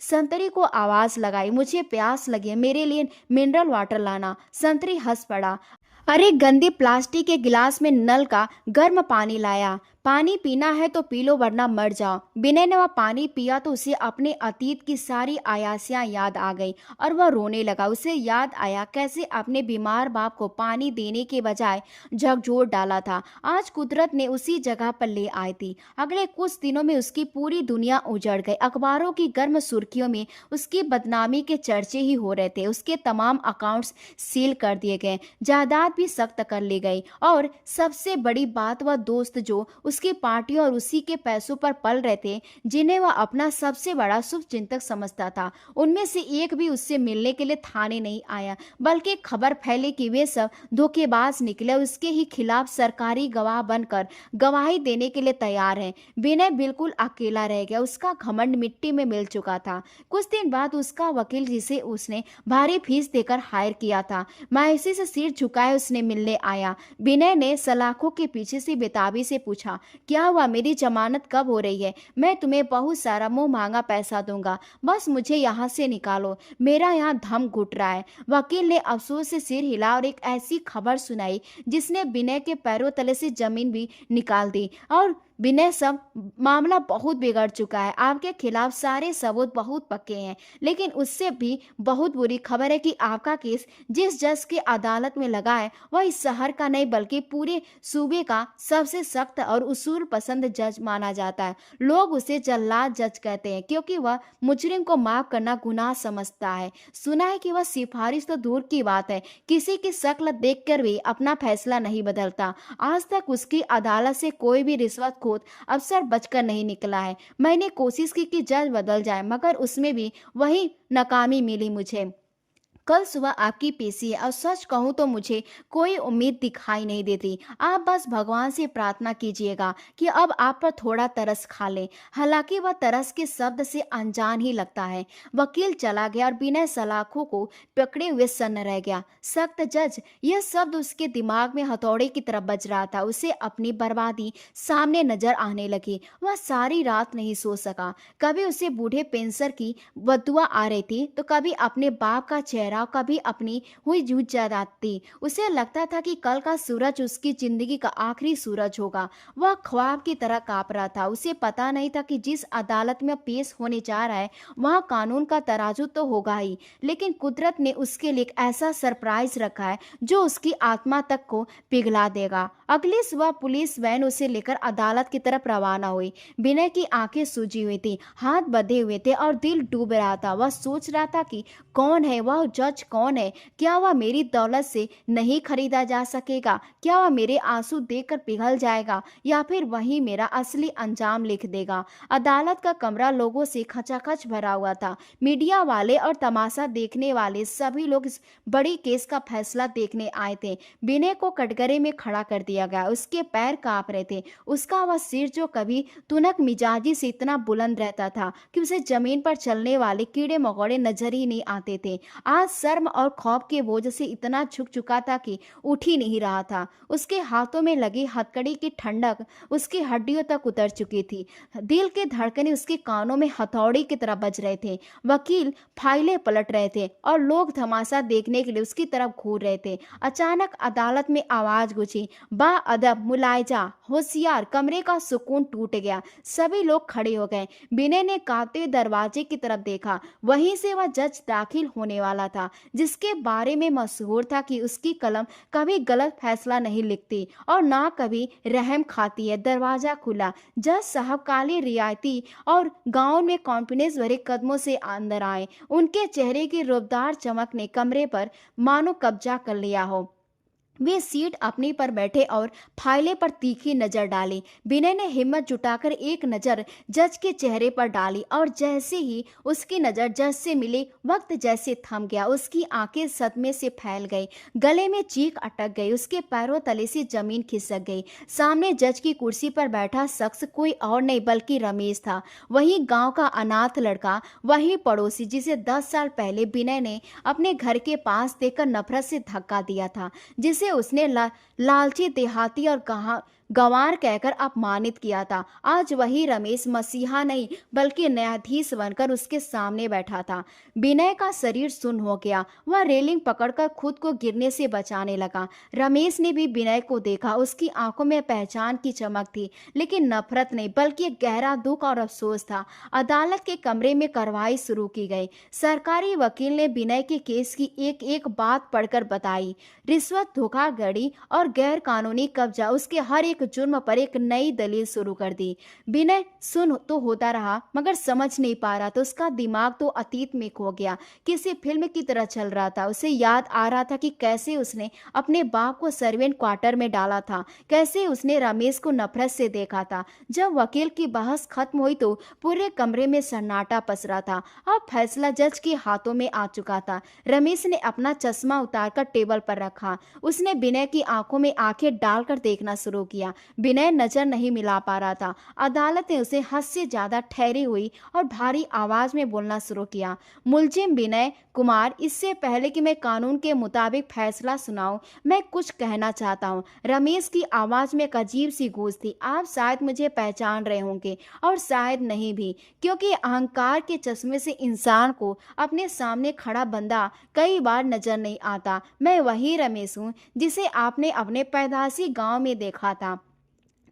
संतरी को आवाज लगाई, मुझे प्यास लगी है, मेरे लिए मिनरल वाटर लाना। संतरी हंस पड़ा, अरे गंदे प्लास्टिक के गिलास में नल का गर्म पानी लाया, पानी पीना है तो पी लो वरना मर जाओ। विनय ने वह पानी पिया तो उसे अपने अतीत की सारी आयासियां याद आ गई और वह रोने लगा। उसे याद आया कैसे अपने बीमार बाप को पानी देने के बजाय झकझोर डाला था। आज कुदरत ने उसी जगह पर ले आई थी। अगले कुछ दिनों में उसकी पूरी दुनिया उजड़ गई। अखबारों की गर्म सुर्खियों में उसकी बदनामी के चर्चे ही हो रहे थे। उसके तमाम अकाउंट्स सील कर दिए गए, जायदाद भी सख्त कर ली गई, और सबसे बड़ी बात, वह दोस्त जो उसकी पार्टियों और उसी के पैसों पर पल रहे थे, जिन्हें वह अपना सबसे बड़ा शुभ चिंतक समझता था, उनमें से एक भी उससे मिलने के लिए थाने नहीं आया, बल्कि खबर फैली कि वे सब धोखेबाज निकले, उसके ही खिलाफ सरकारी गवाह बनकर गवाही देने के लिए तैयार हैं। विनय बिल्कुल अकेला रह गया। उसका घमंड मिट्टी में मिल चुका था। कुछ दिन बाद उसका वकील, जिसे उसने भारी फीस देकर हायर किया था, मायूसी से सिर झुकाए उसने मिलने आया। विनय ने सलाखों के पीछे से बेताबी से पूछा, क्या हुआ, मेरी जमानत कब हो रही है? मैं तुम्हें बहुत सारा मुंह मांगा पैसा दूंगा, बस मुझे यहाँ से निकालो, मेरा यहाँ दम घुट रहा है। वकील ने अफसोस से सिर हिला और एक ऐसी खबर सुनाई जिसने विनय के पैरों तले से जमीन भी निकाल दी। और विनय, सब मामला बहुत बिगड़ चुका है, आपके खिलाफ सारे सबूत बहुत पक्के हैं, लेकिन उससे भी बहुत बुरी खबर है कि आपका केस जिस जज की अदालत में लगा है वह इस शहर का नहीं बल्कि पूरे सूबे का सबसे सख्त और उसूल पसंद जज माना जाता है। लोग उसे जल्लाद जज कहते हैं क्योंकि वह मुजरिम को माफ करना गुनाह समझता है। सुना है कि वह सिफारिश तो दूर की बात है, किसी की शक्ल देखकर भी अपना फैसला नहीं बदलता। आज तक उसकी अदालत से कोई भी रिश्वतखोर अफसर बचकर नहीं निकला है। मैंने कोशिश की कि जज बदल जाए, मगर उसमें भी वही नाकामी मिली मुझे। कल सुबह आपकी पेशी है और सच कहूँ तो मुझे कोई उम्मीद दिखाई नहीं देती। आप बस भगवान से प्रार्थना कीजिएगा कि अब आप पर थोड़ा तरस खा ले। हालांकि वह तरस के शब्द से अनजान ही लगता है। वकील चला गया और बिना सलाखों को पकड़े हुए सन्न रह गया। सख्त जज, यह शब्द उसके दिमाग में हथौड़े की तरह बज रहा था। उसे अपनी बर्बादी सामने नजर आने लगी। वह सारी रात नहीं सो सका। कभी उसे बूढ़े पेंसर की बदुआ आ रही थी तो कभी अपने बाप का चेहरा, कभी अपनी हुई जूझ जाती। उसे लगता था कि कल का सूरज उसकी जिंदगी का आखिरी सूरज होगा। वह ख्वाब की तरह कांप रहा था। उसे पता नहीं था कि जिस अदालत में पेश होने जा रहा है वहां कानून का तराजू तो होगा ही, लेकिन कुदरत ने उसके लिए एक ऐसा सरप्राइज रखा है जो उसकी आत्मा तक को पिघला देगा। अगली सुबह पुलिस वैन उसे लेकर अदालत की तरफ रवाना हुई। विनय की आंखें सूजी हुई थी, हाथ बंधे हुए थे और दिल डूब रहा था। वह सोच रहा था कि कौन है वह जज, कौन है? क्या वह मेरी दौलत से नहीं खरीदा जा सकेगा? क्या वह मेरे आंसू देखकर पिघल जाएगा या फिर वही मेरा असली अंजाम लिख देगा? अदालत का कमरा लोगों से खचाखच भरा हुआ था। मीडिया वाले और तमाशा देखने वाले सभी लोग इस बड़ी केस का फैसला देखने आए थे। विनय को कटघरे में खड़ा कर दिया गया। उसके पैर कांप रहे थे। उसका वह सिर जो कभी तुनक मिजाजी से इतना बुलंद रहता था कि उसे जमीन पर चलने वाले कीड़े मकोड़े नजर ही नहीं आते थे, आज शर्म और खौफ के बोझ से इतना झुक चुका था कि उठ ही नहीं रहा था। उसके हाथों में लगी हथकड़ी की ठंडक उसकी हड्डियों तक उतर चुकी थी। दिल के धड़कने उसके कानों में हथौड़ी की तरह बज रहे थे। वकील फाइलें पलट रहे थे और लोग तमाशा देखने के लिए उसकी तरफ घूर रहे थे। अचानक अदालत में आवाज गूंजी, बाअदब, मुलायजा, होशियार। कमरे का सुकून टूट गया। सभी लोग खड़े हो गए। विनय ने कांपते हुए दरवाजे की तरफ देखा। वहीं से वह जज दाखिल होने वाला था जिसके बारे में मशहूर था कि उसकी कलम कभी गलत फैसला नहीं लिखती और ना कभी रहम खाती है। दरवाजा खुला। जज साहब काले रियायती और गाउन में कॉन्फिडेंस भरे कदमों से अंदर आए। उनके चेहरे की रूपदार चमक ने कमरे पर मानो कब्जा कर लिया हो। वे सीट अपनी पर बैठे और फाइलें पर तीखी नजर डाली। विनय ने हिम्मत जुटाकर एक नजर जज के चेहरे पर डाली और जैसे ही उसकी नजर जज से मिली वक्त जैसे थम गया। उसकी आंखें सदमे से फैल गई, गले में चीख अटक गई, उसके पैरों तले से जमीन खिसक गई। सामने जज की कुर्सी पर बैठा शख्स कोई और नहीं बल्कि रमेश था। वही गांव का अनाथ लड़का, वही पड़ोसी जिसे 10 साल पहले विनय ने अपने घर के पास देखकर नफरत से धक्का दिया था, जिसे उसने लालची, देहाती और गंवार कहकर अपमानित किया था। आज वही रमेश मसीहा नहीं बल्कि न्यायाधीश बनकर उसके सामने बैठा था। विनय का शरीर सुन्न हो गया। वह रेलिंग पकड़कर खुद को गिरने से बचाने लगा। रमेश ने भी विनय को देखा। उसकी आंखों में पहचान की चमक थी, लेकिन नफरत नहीं बल्कि एक गहरा दुख और अफसोस था। अदालत के कमरे में कार्रवाई शुरू की गई। सरकारी वकील ने विनय के केस की एक एक बात पढ़कर बताई। रिश्वत, धोखाधड़ी और गैर कानूनी कब्जा, उसके हर एक जुर्म पर एक नई दलील शुरू कर दी। विनय सुन तो होता रहा मगर समझ नहीं पा रहा था। उसका दिमाग तो अतीत में खो गया, किसी फिल्म की तरह चल रहा था। उसे याद आ रहा था कि कैसे उसने अपने बाप को सर्वेंट क्वार्टर में डाला था, कैसे उसने रमेश को नफरत से देखा था। जब वकील की बहस खत्म हुई तो पूरे कमरे में सन्नाटा पसरा था। अब फैसला जज के हाथों में आ चुका था। रमेश ने अपना चश्मा उतारकर टेबल पर रखा। उसने विनय की आंखों में आंखें डालकर देखना शुरू किया। किया। विनय नजर नहीं मिला पा रहा था। अदालत ने उसे हद से ज्यादा ठहरी हुई और भारी आवाज में बोलना शुरू किया। मुलजिम विनय कुमार, इससे पहले कि मैं कानून के मुताबिक फैसला सुनाऊं, मैं कुछ कहना चाहता हूं। रमेश की आवाज में एक अजीब सी गूंज थी। आप शायद मुझे पहचान रहे होंगे और शायद नहीं भी, क्योंकि अहंकार के चश्मे से इंसान को अपने सामने खड़ा बंदा कई बार नजर नहीं आता। मैं वही रमेश हूँ जिसे आपने अपने पैदाशी गांव में देखा था।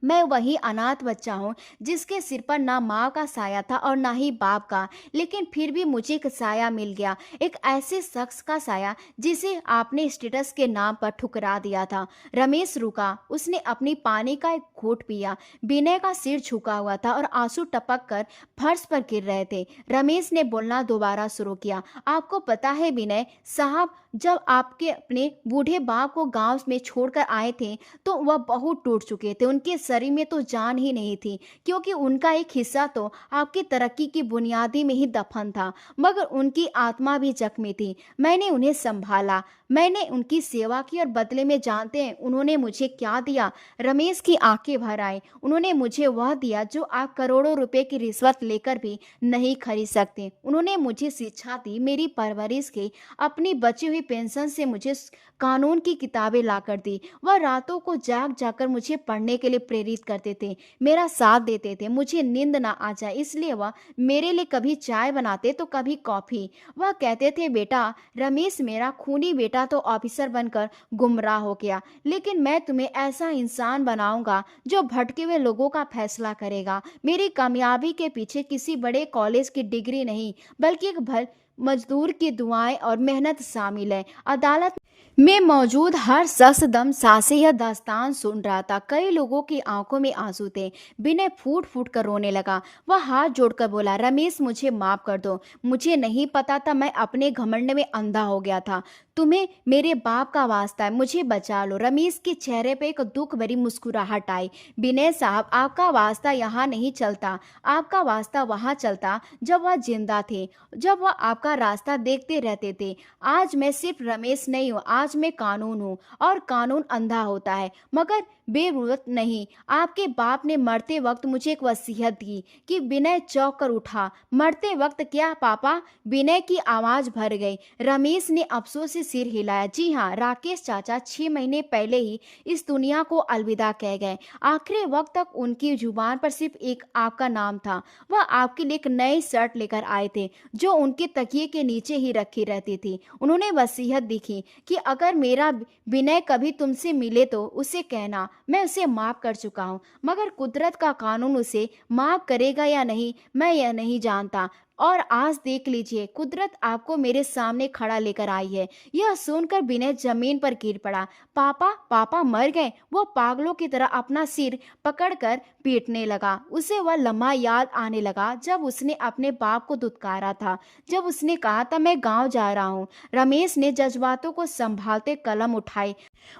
मैं वही अनाथ बच्चा हूँ जिसके सिर पर ना माँ का साया था और ना ही बाप का, लेकिन फिर भी मुझे एक साया मिल गया, एक ऐसे शख्स का साया जिसे आपने स्टेटस के नाम पर ठुकरा दिया था। रमेश रुका। उसने अपनी पानी का एक घूंट पिया। विनय का सिर झुका हुआ था और आंसू टपक कर फर्श पर गिर रहे थे। रमेश ने बोलना दोबारा शुरू किया। आपको पता है विनय साहब, जब आपके अपने बूढ़े बाप को गांव में छोड़कर आए थे तो वह बहुत टूट चुके थे। उनके शरीर में तो जान ही नहीं थी, क्योंकि उनका एक हिस्सा तो आपकी तरक्की की बुनियादी में ही दफन था, मगर उनकी आत्मा भी जख्मी थी। मैंने उन्हें संभाला, मैंने उनकी सेवा की और बदले में जानते हैं उन्होंने मुझे क्या दिया? रमेश की आंखें भर आई। उन्होंने मुझे वह दिया जो आप करोड़ों रुपए की रिश्वत लेकर भी नहीं खरीद सकते। उन्होंने मुझे शिक्षा दी, मेरी परवरिश की, अपनी बची हुई पेंशन से मुझे कानून की किताबें लाकर दी। वह रातों को जाग जाकर मुझे पढ़ने के लिए प्रेरित करते थे, मेरा साथ देते थे। मुझे नींद ना आ जाए इसलिए वह मेरे लिए कभी चाय बनाते तो कभी कॉफी। वह कहते थे, बेटा रमेश, मेरा खूनी बेटा तो ऑफिसर बनकर गुमराह हो गया, लेकिन मैं तुम्हें ऐसा इंसान बनाऊंगा जो भटके हुए लोगों का फैसला करेगा। मेरी कामयाबी के पीछे किसी बड़े कॉलेज की डिग्री नहीं, बल्कि एक भल मजदूर की दुआएं और मेहनत शामिल है। अदालत में मौजूद हर शख्स दम सासे यह दास्तान सुन रहा था। कई लोगों की आंखों में आंसू थे। विनय फूट फूट कर रोने लगा। वह हाथ जोड़कर बोला, रमेश मुझे माफ कर दो, मुझे नहीं पता था, मैं अपने घमंड में अंधा हो गया था। तुम्हें मेरे बाप का वास्ता है, मुझे बचा लो। रमेश के चेहरे पे एक दुख भरी मुस्कुराहट आई। विनय साहब, आपका वास्ता यहाँ नहीं चलता, आपका वास्ता वहाँ चलता जब वह जिंदा थे, जब वह आपका रास्ता देखते रहते थे। आज मैं सिर्फ रमेश नहीं हूँ, आज मैं कानून हूँ, और कानून अंधा होता है मगर बेरुरत नहीं। आपके बाप ने मरते वक्त मुझे एक वसीयत दी कि विनय चौंक कर उठा। मरते वक्त क्या पापा? विनय की आवाज भर गई। रमेश ने अफसोस से सिर हिलाया। जी हाँ, राकेश चाचा 6 महीने पहले ही इस दुनिया को अलविदा कह गए। आखिरी वक्त तक उनकी जुबान पर सिर्फ एक आपका नाम था। वह आपके लिए एक नई शर्ट लेकर आए थे जो उनके तकिए के नीचे ही रखी रहती थी। उन्होंने वसीयत लिखी कि अगर मेरा विनय कभी तुमसे मिले तो उसे कहना मैं उसे माफ कर चुका हूँ, मगर कुदरत का कानून उसे माफ करेगा या नहीं मैं यह नहीं जानता। और आज देख लीजिए, कुदरत आपको मेरे सामने खड़ा लेकर आई है। यह सुनकर विनय जमीन पर गिर पड़ा। पापा, पापा मर गए? वो पागलों की तरह अपना सिर पकड़कर पीटने लगा। उसे वह लम्हा याद आने लगा जब उसने अपने बाप को दुत्कारा था, जब उसने कहा था मैं गांव जा रहा हूँ। रमेश ने जज्बातों को संभालते कलम उठाई।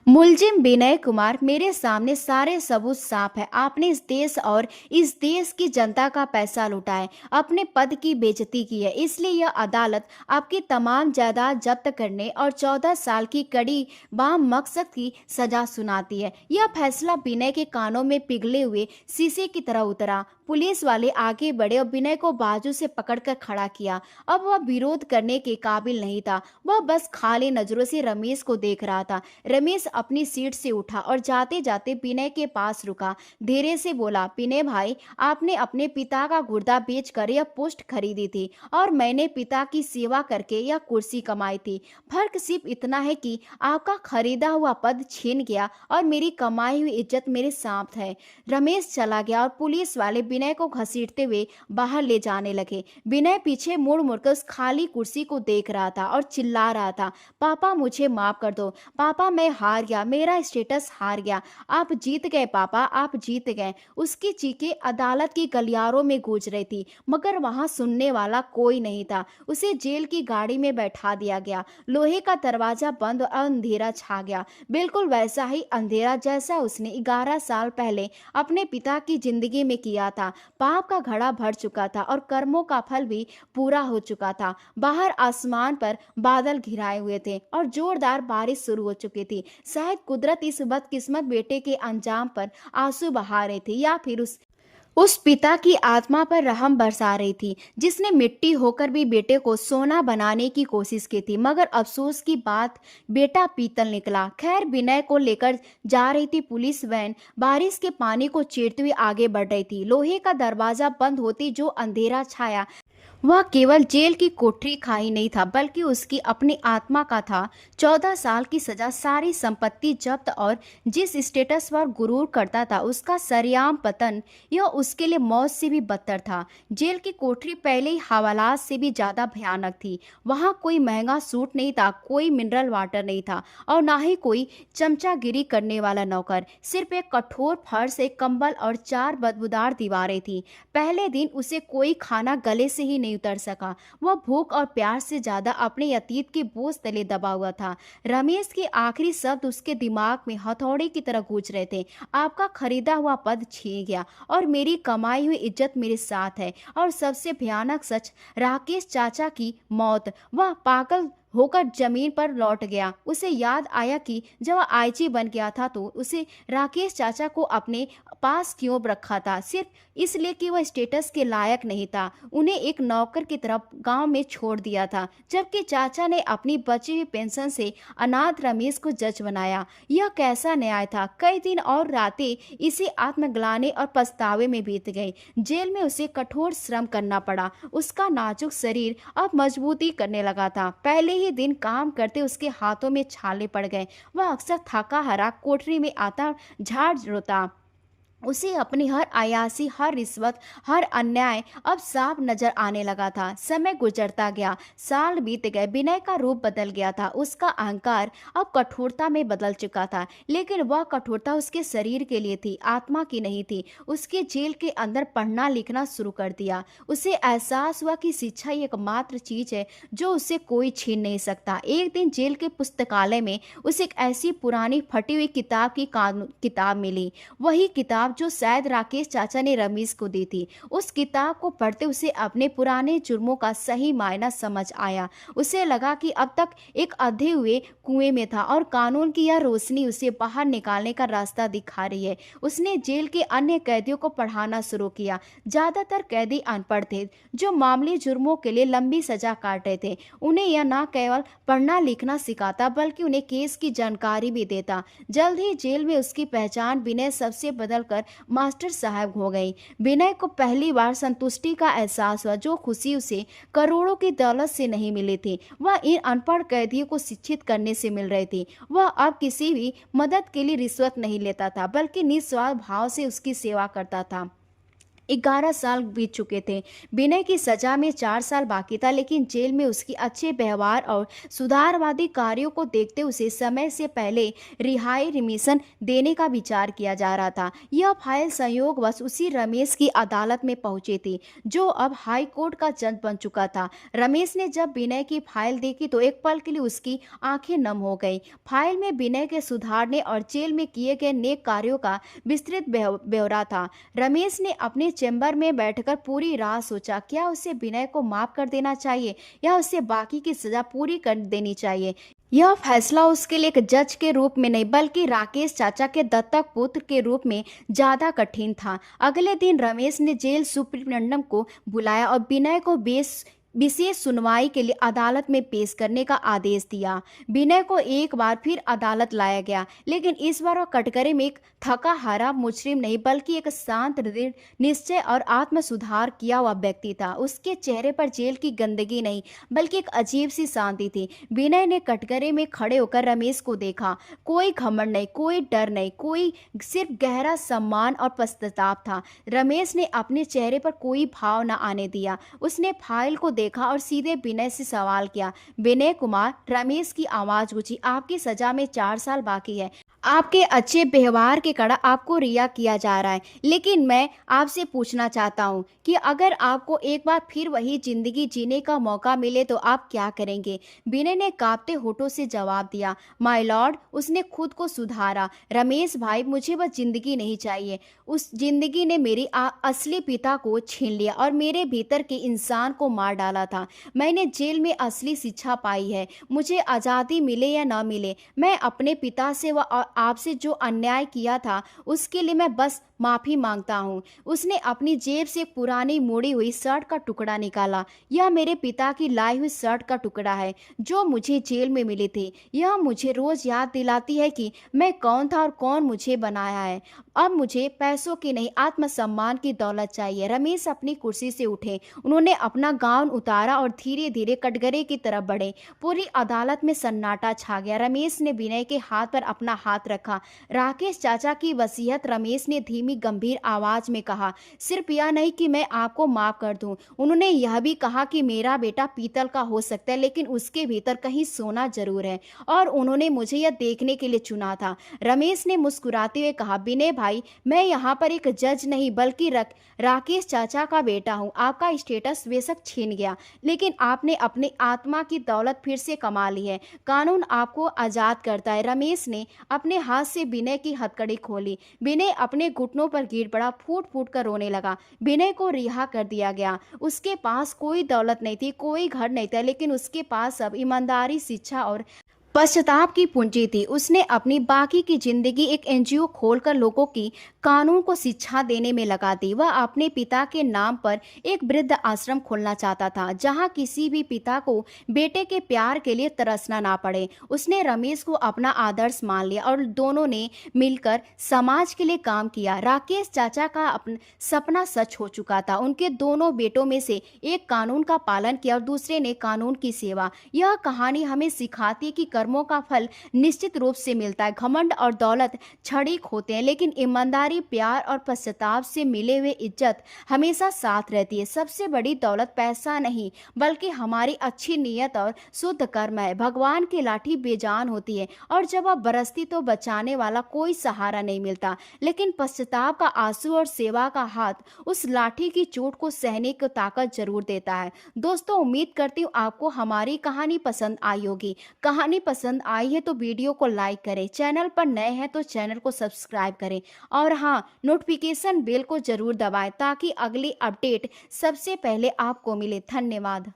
मुलजिम विनय कुमार, मेरे सामने सारे सबूत साफ है। आपने इस देश और इस देश की जनता का पैसा लूटा है, अपने पद की बेइज्जती की है, इसलिए यह अदालत आपकी तमाम जायदाद जब्त करने और 14 साल की कड़ी बाम मकसद की सजा सुनाती है। यह फैसला विनय के कानों में पिघले हुए शीशे की तरह उतरा। पुलिस वाले आगे बढ़े और विनय को बाजू से पकड़कर खड़ा किया। अब वह विरोध करने के काबिल नहीं था। वह बस खाली नजरों से रमेश को देख रहा था। रमेश अपनी सीट से उठा और जाते जाते विनय के पास रुका। धीरे से बोला, विनय भाई, आपने अपने पिता का गुर्दा बेचकर यह पोस्ट खरीदी थी और मैंने पिता की सेवा करके यह कुर्सी कमाई थी। फर्क सिर्फ इतना है कि आपका खरीदा हुआ पद छीन गया और मेरी कमाई हुई इज्जत मेरे साथ है। रमेश चला गया और पुलिस वाले विनय को घसीटते हुए बाहर ले जाने लगे। विनय पीछे मुड़ मुड़कर उस खाली कुर्सी को देख रहा था और चिल्ला रहा था, पापा मुझे माफ कर दो, पापा मैं हार गया, मेरा स्टेटस हार गया, आप जीत गए पापा, आप जीत गए। उसकी चीखें अदालत की गलियारों में गूंज रही थी, मगर वहां सुनने वाला कोई नहीं था। उसे जेल की गाड़ी में बैठा दिया गया। लोहे का दरवाजा बंद और अंधेरा छा गया, बिल्कुल वैसा ही अंधेरा जैसा उसने 11 साल पहले अपने पिता की जिंदगी में किया था। था। पाप का घड़ा भर चुका था और कर्मों का फल भी पूरा हो चुका था। बाहर आसमान पर बादल घिराए हुए थे और जोरदार बारिश शुरू हो चुकी थी। शायद कुदरत इस बदकिस्मत बेटे के अंजाम पर आंसू बहा रही थी, या फिर उस पिता की आत्मा पर रहम बरसा रही थी जिसने मिट्टी होकर भी बेटे को सोना बनाने की कोशिश की थी। मगर अफसोस की बात, बेटा पीतल निकला। खैर, विनय को लेकर जा रही थी पुलिस वैन बारिश के पानी को चीरते हुए आगे बढ़ रही थी। लोहे का दरवाजा बंद होती जो अंधेरा छाया, वह केवल जेल की कोठरी का ही नहीं था बल्कि उसकी अपनी आत्मा का था। 14 साल की सजा, सारी संपत्ति जब्त और जिस स्टेटस पर गुरूर करता था उसका सरेआम पतन, यह उसके लिए मौत से भी बदतर था। जेल की कोठरी पहले ही हवालात से भी ज्यादा भयानक थी। वहां कोई महंगा सूट नहीं था, कोई मिनरल वाटर नहीं था और ना ही कोई चमचागिरी करने वाला नौकर। सिर्फ एक कठोर फर्श, एक कंबल और 4 बदबूदार दीवारें थी। पहले दिन उसे कोई खाना गले से ही नहीं उतर सका। वह भूख और प्यार से ज्यादा अपने अतीत के बोझ तले दबा हुआ था। रमेश के आखिरी शब्द उसके दिमाग में हथौड़े की तरह गूंज रहे थे। आपका खरीदा हुआ पद छीन गया और मेरी कमाई हुई इज्जत मेरे साथ है। और सबसे भयानक सच, राकेश चाचा की मौत। वह पागल होकर जमीन पर लौट गया। उसे याद आया कि जब वह आईजी बन गया था तो उसे राकेश चाचा को अपने पास क्यों रखा था? सिर्फ इसलिए कि वह स्टेटस के लायक नहीं था। उन्हें एक नौकर की तरफ गांव में छोड़ दिया था, जबकि चाचा ने अपनी बची हुई पेंशन से अनाथ रमेश को जज बनाया। यह कैसा न्याय था? कई दिन और रातें इसी आत्मग्लानि और पछतावे में बीत गई। जेल में उसे कठोर श्रम करना पड़ा। उसका नाजुक शरीर अब मजबूती करने लगा था। पहले ही दिन काम करते उसके हाथों में छाले पड़ गए। वह अक्सर थका हारा कोठरी में आता, झाड़ रोता। उसे अपनी हर अयासी, हर रिश्वत, हर अन्याय अब साफ नजर आने लगा था। समय गुजरता गया, साल बीत गए। विनय का रूप बदल गया था। उसका अहंकार अब कठोरता में बदल चुका था, लेकिन वह कठोरता उसके शरीर के लिए थी, आत्मा की नहीं थी। उसके जेल के अंदर पढ़ना लिखना शुरू कर दिया। उसे एहसास हुआ कि शिक्षा ही एकमात्र चीज है जो उसे कोई छीन नहीं सकता। एक दिन जेल के पुस्तकालय में उसे एक ऐसी पुरानी फटी हुई किताब मिली। वही किताब जो शायद राकेश चाचा ने रमेश को दी थी। उस किताब को पढ़ते उसे अपने पुराने जुर्मों का सही मायना समझ आया। उसे लगा कि अब तक एक अधे हुए कुएं में था और कानून की यह रोशनी उसे बाहर निकालने का रास्ता दिखा रही है। उसने जेल के अन्य कैदियों को पढ़ाना शुरू किया। ज्यादातर कैदी अनपढ़ थे जो मामूली जुर्मों के लिए लंबी सजा काट रहे थे। उन्हें यह न केवल पढ़ना लिखना सिखाता बल्कि उन्हें केस की जानकारी भी देता। जल्द ही जेल में उसकी पहचान विनय सबसे बदलकर मास्टर साहब हो गई। विनय को पहली बार संतुष्टि का एहसास हुआ, जो खुशी उसे करोड़ों की दौलत से नहीं मिली थी, वह इन अनपढ़ कैदियों को शिक्षित करने से मिल रही थी। वह अब किसी भी मदद के लिए रिश्वत नहीं लेता था बल्कि निस्वार्थ भाव से उसकी सेवा करता था। 11 साल बीत चुके थे। विनय की सजा में 4 साल बाकी था, लेकिन जेल में उसकी अच्छे व्यवहार और सुधारवादी कार्यों को देखते उसे समय से पहले रिहाई रिमिशन देने का विचार किया जा रहा था। यह फाइल संयोगवश उसी रमेश की अदालत में पहुंची थी, जो अब हाई कोर्ट का जज बन चुका था। रमेश ने जब विनय की फाइल देखी तो एक पल के लिए उसकी आंखें नम हो गई। फाइल में विनय के सुधारने और जेल में किए गए नेक कार्यों का विस्तृत ब्यौरा था। रमेश ने अपने चैम्बर में बैठकर पूरी रात सोचा, क्या उसे विनय को माफ कर देना चाहिए या उसे बाकी की सजा पूरी कर देनी चाहिए। यह फैसला उसके लिए एक जज के रूप में नहीं बल्कि राकेश चाचा के दत्तक पुत्र के रूप में ज्यादा कठिन था। अगले दिन रमेश ने जेल सुप्रिंटेंडेंट को बुलाया और विनय को विशेष सुनवाई के लिए अदालत में पेश करने का आदेश दिया। विनय को एक बार फिर अदालत लाया गया, लेकिन इस बार वह कटघरे में एक थका हारा मुजरिम नहीं बल्कि एक शांत, दृढ़ निश्चय और आत्म सुधार किया हुआ व्यक्ति था। उसके चेहरे पर जेल की गंदगी नहीं बल्कि एक अजीब सी शांति थी। विनय ने कटघरे में खड़े होकर रमेश को देखा। कोई घमंड नहीं, कोई डर नहीं, कोई सिर्फ गहरा सम्मान और पश्चाताप था। रमेश ने अपने चेहरे पर कोई भाव न आने दिया। उसने फाइल को देखा और सीधे विनय से सवाल किया, विनय कुमार। रमेश की आवाज गूंजी, आपकी सजा में 4 साल बाकी है। आपके अच्छे व्यवहार के कारण आपको रिया किया जा रहा है। लेकिन मैं आपसे पूछना चाहता हूँ कि अगर आपको एक बार फिर वही ज़िंदगी जीने का मौका मिले तो आप क्या करेंगे? विनय ने काँपते होठों से जवाब दिया, माय लॉर्ड। उसने खुद को सुधारा। रमेश भाई, मुझे वह ज़िंदगी नहीं चाहिए। उस ज़िंदगी ने मेरी असली पिता को छीन लिया और मेरे भीतर के इंसान को मार डाला था। मैंने जेल में असली शिक्षा पाई है। मुझे आज़ादी मिले या ना मिले, मैं अपने पिता से व आपसे जो अन्याय किया था उसके लिए मैं बस माफ़ी मांगता हूँ। उसने अपनी जेब से एक पुरानी मोड़ी हुई शर्ट का टुकड़ा निकाला। यह मेरे पिता की लाई हुई शर्ट का टुकड़ा है जो मुझे जेल में मिली थी। यह मुझे रोज़ याद दिलाती है कि मैं कौन था और कौन मुझे बनाया है। अब मुझे पैसों की नहीं, आत्मसम्मान की दौलत चाहिए। रमेश अपनी कुर्सी से उठे। उन्होंने अपना गाउन उतारा और धीरे धीरे कटघरे की तरफ बढ़े। पूरी अदालत में सन्नाटा छा गया। रमेश ने विनय के हाथ पर अपना हाथ रखा। राकेश चाचा की वसीयत, रमेश ने धीमी गंभीर आवाज में कहा, सिर्फ यह नहीं कि मैं आपको माफ कर दूं, उन्होंने यह भी कहा कि मेरा बेटा पीतल का हो सकता है लेकिन उसके भीतर कहीं सोना जरूर है, और उन्होंने मुझे यह देखने के लिए चुना था। रमेश ने मुस्कुराते हुए कहा, विनय भाई, मैं यहाँ पर एक जज नहीं बल्कि राकेश चाचा का बेटा हूँ। आपका स्टेटस बेशक छीन गया लेकिन आपने अपनी आत्मा की दौलत फिर से कमा ली है। कानून आपको आजाद करता है। रमेश ने अपने हाथ से विनय की हथकड़ी खोली। विनय अपने घुटनों पर गिर पड़ा, फूट फूट कर रोने लगा। विनय को रिहा कर दिया गया। उसके पास कोई दौलत नहीं थी, कोई घर नहीं था, लेकिन उसके पास अब ईमानदारी, शिक्षा और पश्चाताप की पूंजी थी। उसने अपनी बाकी की जिंदगी एक एनजीओ खोलकर लोगों की कानून को शिक्षा देने में लगा दी। वह अपने पिता के नाम पर एक वृद्ध आश्रम खोलना चाहता था जहां किसी भी पिता को बेटे के प्यार के लिए तरसना ना पड़े। उसने रमेश को अपना आदर्श मान लिया और दोनों ने मिलकर समाज के लिए काम किया। राकेश चाचा का अपना सपना सच हो चुका था। उनके दोनों बेटों में से एक कानून का पालन किया और दूसरे ने कानून की सेवा। यह कहानी हमें सिखाती है कि कर्मों का फल निश्चित रूप से मिलता है। घमंड और दौलत क्षणिक होते हैं लेकिन ईमानदारी, प्यार और पश्चाताप से मिले हुए इज्जत हमेशा साथ रहती है। सबसे बड़ी दौलत पैसा नहीं बल्कि हमारी अच्छी नीयत और शुद्ध कर्म है। भगवान की लाठी बेजान होती है और जब वह बरसती तो बचाने वाला कोई सहारा नहीं मिलता, लेकिन पश्चाताप का आंसू और सेवा का हाथ उस लाठी की चोट को सहने की ताकत जरूर देता है। दोस्तों, उम्मीद करती हूँ आपको हमारी कहानी पसंद आई होगी। कहानी पसंद आई है तो वीडियो को लाइक करें, चैनल पर नए हैं तो चैनल को सब्सक्राइब करें और हाँ, नोटिफिकेशन बेल को जरूर दबाएं ताकि अगली अपडेट सबसे पहले आपको मिले। धन्यवाद।